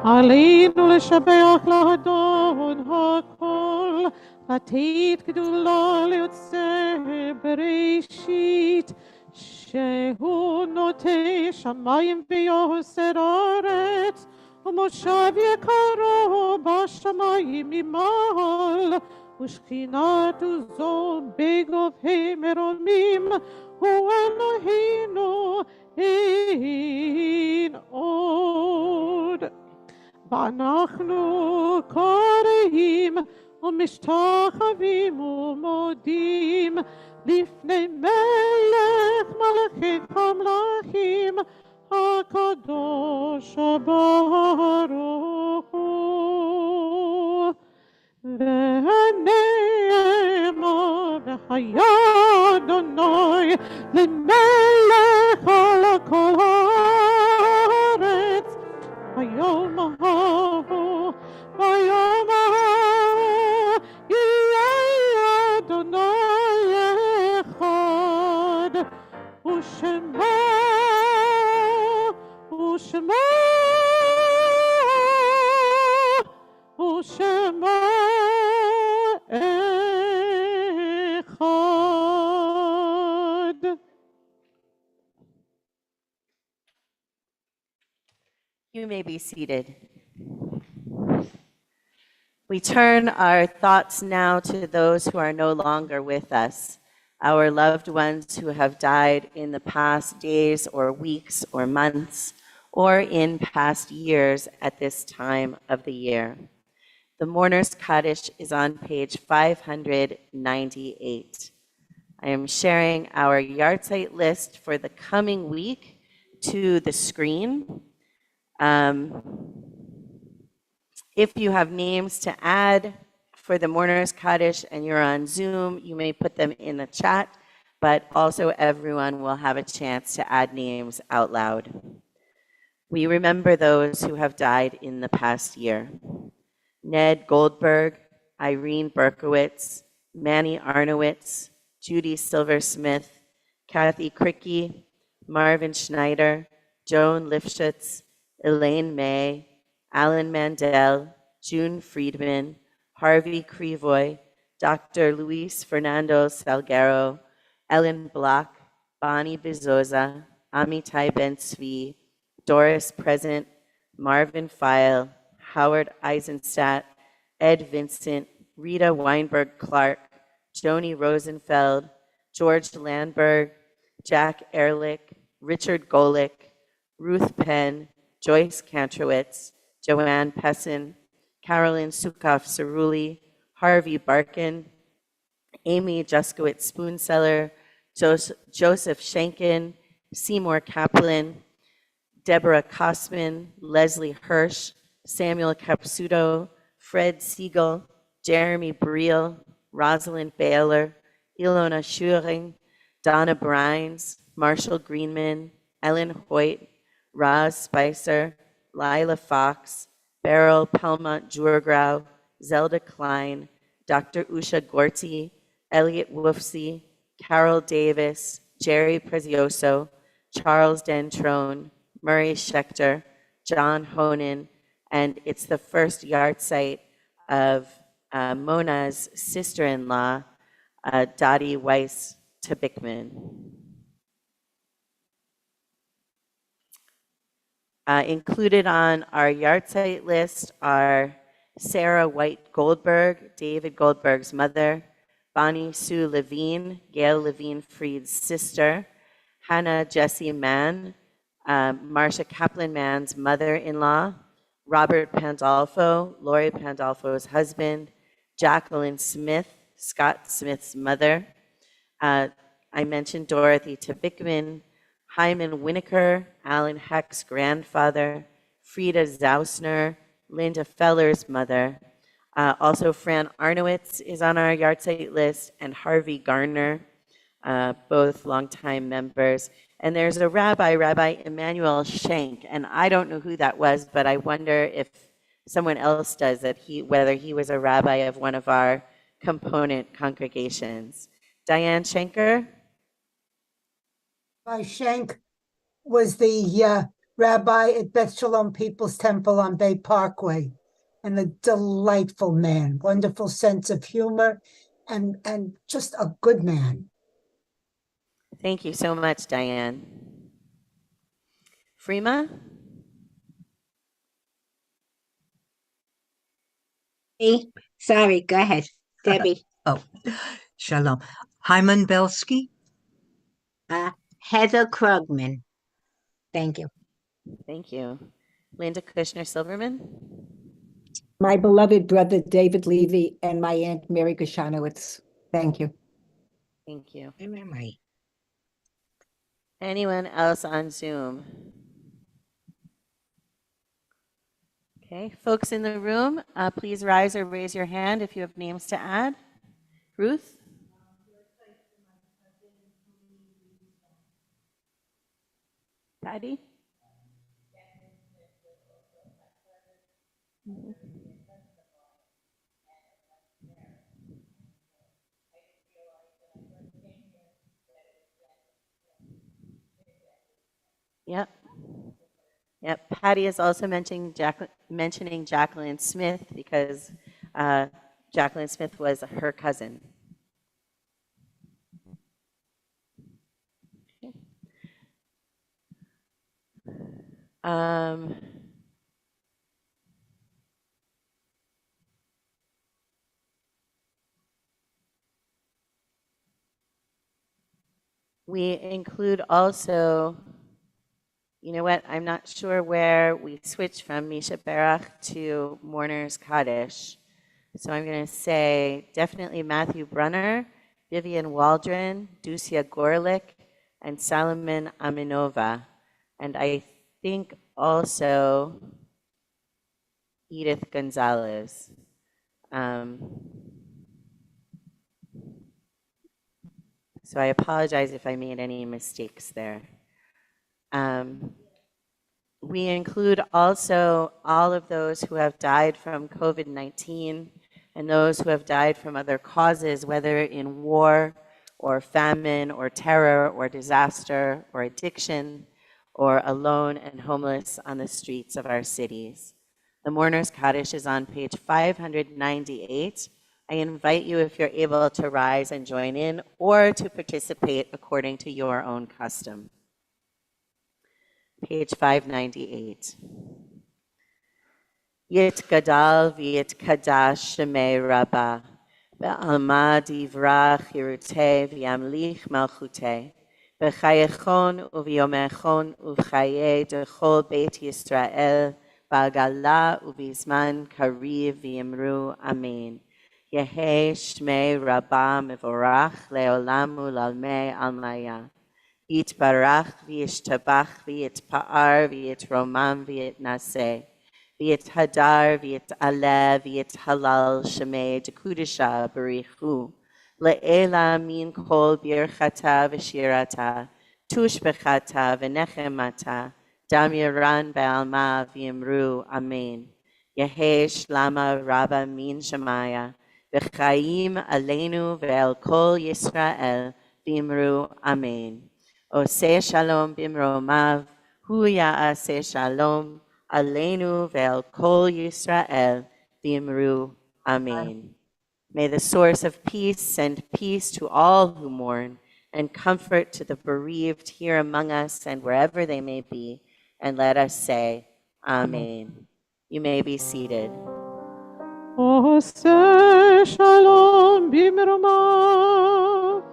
עלינו לשבח לאדון הכל, לתת גדולה ליוצא בראשית, שהוא נוטה שמיים ויוסר ארץ, ומושב יקרו בשמיים ממעל, ושכינת זו בגובהי מרומים, הוא אלוהינו אין עוד. ואנחנו קוראים ומשתחווים ומודים לפני מלך מלכי המלכים, הקדוש ברוך הוא. ונאמר והיה אדוני למלך על כל הארץ, ביום ההוא, ביום ההוא, יהיה אדוני אחד, ושמו, ושמו, ושמו אחד. You may be seated. We turn our thoughts now to those who are no longer with us. our loved ones who have died in the past days or weeks or months or in past years at this time of the year. The Mourner's Kaddish is on page 598. I am sharing our yahrzeit list for the coming week to the screen. If you have names to add for the Mourner's Kaddish and you're on Zoom, you may put them in the chat, but also everyone will have a chance to add names out loud. We remember those who have died in the past year. Ned Goldberg, Irene Berkowitz, Manny Arnowitz, Judy Silversmith, Kathy Cricky, Marvin Schneider, Joan Lifshitz, Elaine May, Alan Mandel, June Friedman, Harvey Crevoy, Dr. Luis Fernando Salguero, Ellen Block, Bonnie Bizoza, Amitai Ben-Tzvi, Doris Present, Marvin File, Howard Eisenstadt, Ed Vincent, Rita Weinberg Clark, Joni Rosenfeld, George Landberg, Jack Ehrlich, Richard Golick, Ruth Penn, Joyce Kantrowitz, Joanne Pessin, Carolyn Sukoff Cerulli, Harvey Barkin, Amy Juskowitz Spoonseller, Joseph Shankin, Seymour Kaplan, Deborah Kosman, Leslie Hirsch, Samuel Capsuto, Fred Siegel, Jeremy Briel, Rosalind Baylor, Ilona Schuring, Donna Brines, Marshall Greenman, Ellen Hoyt, Roz Spicer, Lila Fox, Beryl Pelmont Jurgrau, Zelda Klein, Dr. Usha Gorty, Elliot Wolfsey, Carol Davis, Jerry Prezioso, Charles Dentrone, Murray Schechter, John Honan, and it's the first yahrzeit of Mona's sister-in-law, Dottie Weiss Tabikman. Included on our yahrzeit list are Sarah White Goldberg, David Goldberg's mother, Bonnie Sue Levine, Gail Levine Freed's sister, Hannah Jessie Mann, Marcia Kaplan Mann's mother-in-law, Robert Pandolfo, Lori Pandolfo's husband, Jacqueline Smith, Scott Smith's mother. I mentioned Dorothy Tabikman, Hyman Winokur, Alan Heck's grandfather, Frida Zausner, Linda Feller's mother. Also, Fran Arnowitz is on our yahrzeit list, and Harvey Garner, both longtime members. And there's a rabbi, Rabbi Emmanuel Schenk, and I don't know who that was, but I wonder if someone else does that, whether he was a rabbi of one of our component congregations. Diane Schenker? Rabbi Schenk was the rabbi at Beth Shalom People's Temple on Bay Parkway, and a delightful man, wonderful sense of humor, and just a good man. Thank you so much, Diane. Freema? Sorry, go ahead, Debbie. Oh, shalom. Hyman Belsky. Heather Krugman. Thank you. Thank you. Linda Kushner Silverman? My beloved brother David Levy and my aunt Mary Gashanowitz. Thank you. Thank you. Right. Anyone else on Zoom? Okay, folks in the room, please rise or raise your hand if you have names to add. Ruth? Patty? Yep. Yep. Patty is also mentioning Jacqueline Smith because Jacqueline Smith was her cousin. Um, We include also, you know what, I'm not sure where we switched from Misha Berach to Mourner's Kaddish. So I'm going to say definitely Matthew Brunner, Vivian Waldron, Ducia Gorlick, and Salomon Aminova. And I think also Edith Gonzalez. So I apologize if I made any mistakes there. We include also all of those who have died from COVID-19 and those who have died from other causes, whether in war or famine or terror or disaster or addiction or alone and homeless on the streets of our cities. The Mourner's Kaddish is on page 598. I invite you, if you're able, to rise and join in or to participate according to your own custom. Page 598. Yit gadal v'yit kadash shemei rabba, ve'alma divrach hirute v'yamlich malchute, v'chayechon u'v'yomechon u'v'chaye dechol beit Yisrael, ba'gala u'v'zman kariv v'yimru amen. Yehe shmei rabba mevorach le'olam u'lalmei almaya. Yitbarach v'yishtabach v'yitpa'ar v'yitromam v'yitnaseh. V'yithadar v'yit'aleh v'yithalal shemei dekudisha barichu. Le'ela min kol birchata v'shirata. Tushbechata v'nechemata. Dam yaran ba'alma v'yimru amen. Yehesh lama rabba min shemaya. V'chaim aleinu ve'el kol Yisrael v'yimru amen. Oseh shalom bimromav, hu ya'aseh shalom, aleinu ve'el kol Yisrael, v'imru amen. May the source of peace send peace to all who mourn, and comfort to the bereaved here among us and wherever they may be, and let us say, Amen. You may be seated. Oseh shalom bimromav,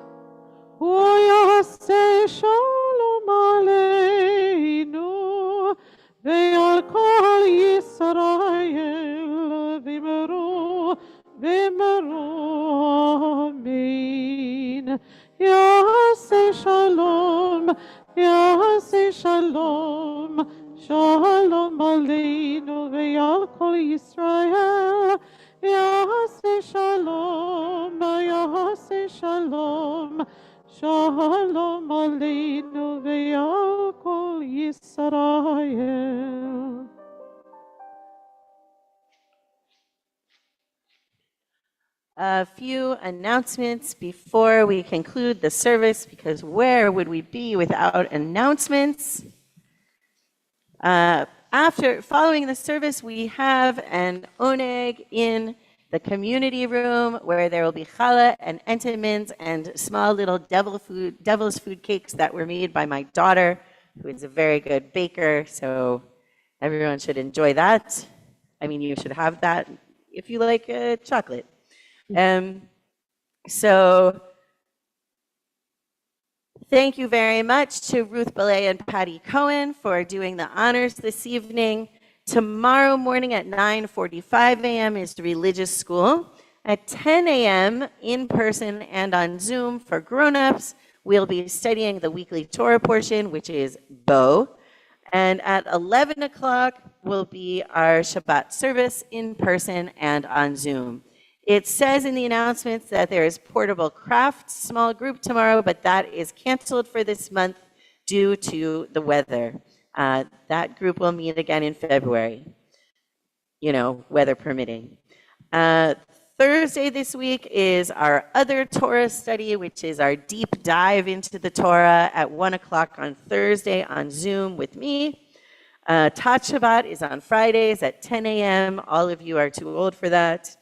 ויעשה שלום עלינו ועל כל ישראל ואמרו אמן. יעשה שלום, יעשה שלום, שלום עלינו ועל כל ישראל. יעשה שלום, יעשה שלום, שלום עלינו ועל כל ישראל. A few announcements before we conclude the service, because where would we be without announcements? Following the service, we have an oneg in the community room where there will be challah and entenmann's and small little devil's food cakes that were made by my daughter, who is a very good baker. So everyone should enjoy that. I mean, you should have that if you like chocolate. So thank you very much to Ruth Belay and Patty Cohen for doing the honors this evening. Tomorrow morning at 9:45 a.m. is the religious school. At 10 a.m. in person and on Zoom for grown-ups, we'll be studying the weekly Torah portion, which is Bo. And at 11 o'clock will be our Shabbat service in person and on Zoom. It says in the announcements that there is portable crafts small group tomorrow, but that is canceled for this month due to the weather. That group will meet again in February, weather permitting. Thursday this week is our other Torah study, which is our deep dive into the Torah at 1 o'clock on Thursday on Zoom with me. Tat Shabbat is on Fridays at 10 a.m. All of you are too old for that.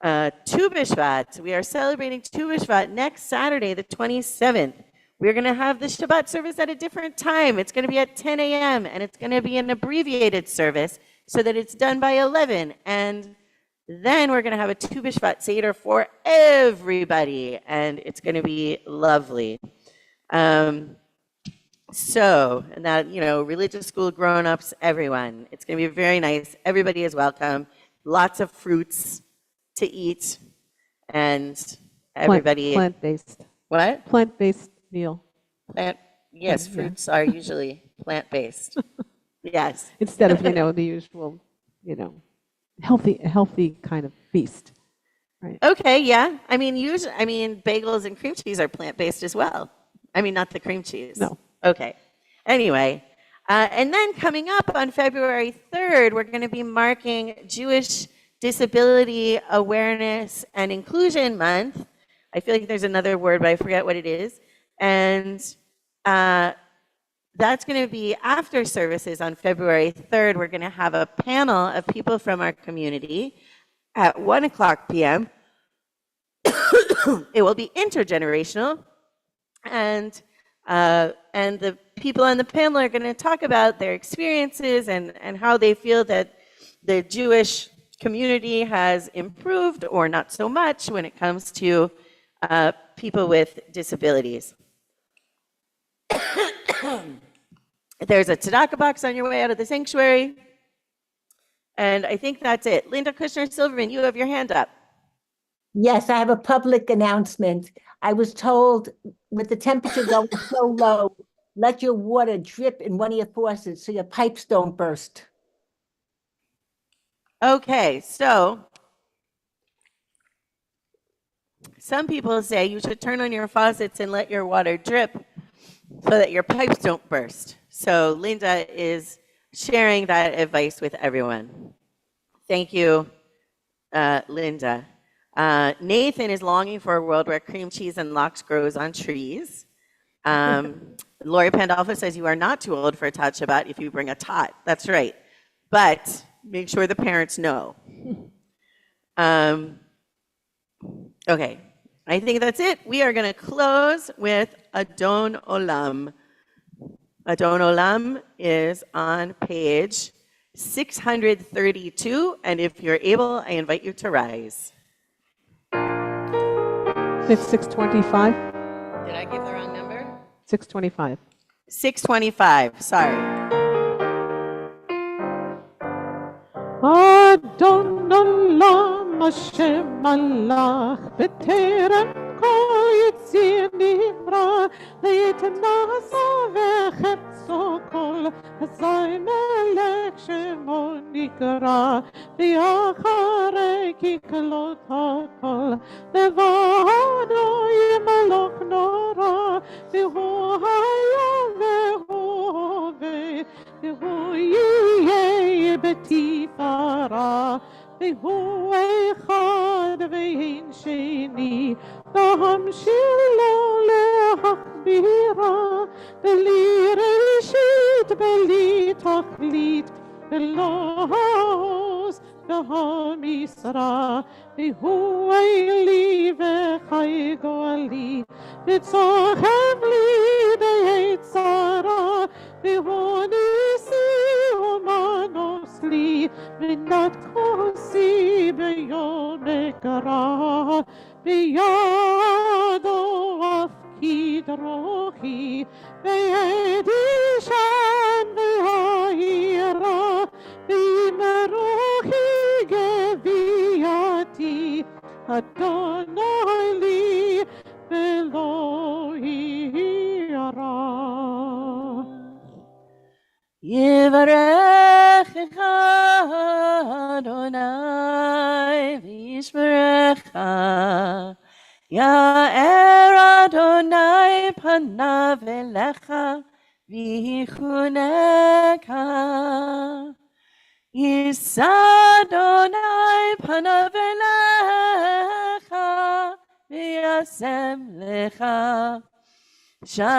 Tu B'Shvat, we are celebrating Tu B'Shvat next Saturday, the 27th. We're going to have the Shabbat service at a different time. It's going to be at 10 a.m. and it's going to be an abbreviated service so that it's done by 11. And then we're going to have a Tu B'Shvat Seder for everybody, and it's going to be lovely. And that, religious school grown-ups, everyone. It's going to be very nice. Everybody is welcome. Lots of fruits to eat. And everybody. Plant-based. What? Plant-based meal. Yes, Yeah. fruits are usually plant-based. Yes. Instead of, the usual, healthy kind of feast. Right. Okay, yeah. Bagels and cream cheese are plant-based as well. Not the cream cheese. No. Okay. Anyway, and then coming up on February 3rd, we're going to be marking Jewish Disability Awareness and Inclusion Month. I feel like there's another word, but I forget what it is. And that's going to be after services on February 3rd. We're going to have a panel of people from our community at 1:00 p.m. It will be intergenerational. And the people on the panel are going to talk about their experiences and how they feel that the Jewish community has improved or not so much when it comes to people with disabilities. There's a tzedakah box on your way out of the sanctuary. And I think that's it. Linda Kushner-Silverman, you have your hand up. Yes, I have a public announcement. I was told with the temperature going so low, let your water drip in one of your faucets so your pipes don't burst. Okay, so some people say you should turn on your faucets and let your water drip so that your pipes don't burst. So Linda is sharing that advice with everyone. Thank you, Linda. Nathan is longing for a world where cream cheese and lox grows on trees. Lori Pandolfo says you are not too old for a tot Shabbat if you bring a tot. That's right. But make sure the parents know. Okay, I think that's it. We are going to close with Adon Olam. Adon Olam is on page 632, and if you're able, I invite you to rise. It's 625. Did I give the wrong number? 625. 625, sorry. Adon Olam Hashem Malach B'terem kol yitzir nivra Leitnasa v'chetzo kol Hazai melech shemo nikra V'yacharei kiklot hakol Levado yimaloch nora V'hu hayom v'hu hove V'hu yiyeh b'tifara והוא אחד ואין שני, להמשיל לו להכבירה, בלי ראשית, בלי תכלית, ולא העוז והמשרה, והוא אלי וחי גואלי, וצוחם לי ביצרה, והוא ניסי ומנוס לי, מנת כוסי ביום מקרה, בידו אפקיד רוחי, בידי שם והעירה, ועם רוחי גבייתי, אדוני לי ולא יירא. יברכך אדוני וישמרך, יאר אדוני פניו אליך ויחונך, יישא אדוני פניו אליך וישם לך Shalom.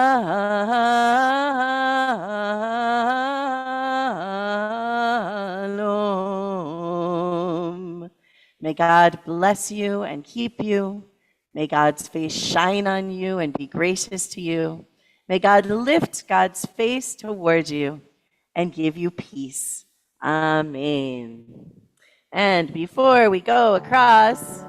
May God bless you and keep you. May God's face shine on you and be gracious to you. May God lift God's face toward you and give you peace. Amen. And before we go across,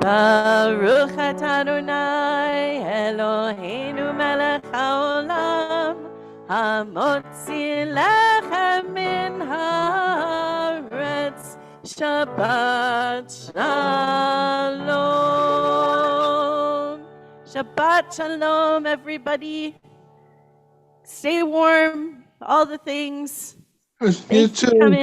Baruch atah Adonai Eloheinu melech haolam hamotzi lechem min haaretz. Shabbat shalom. Shabbat shalom, everybody. Stay warm, all the things. You Thanks for too. coming.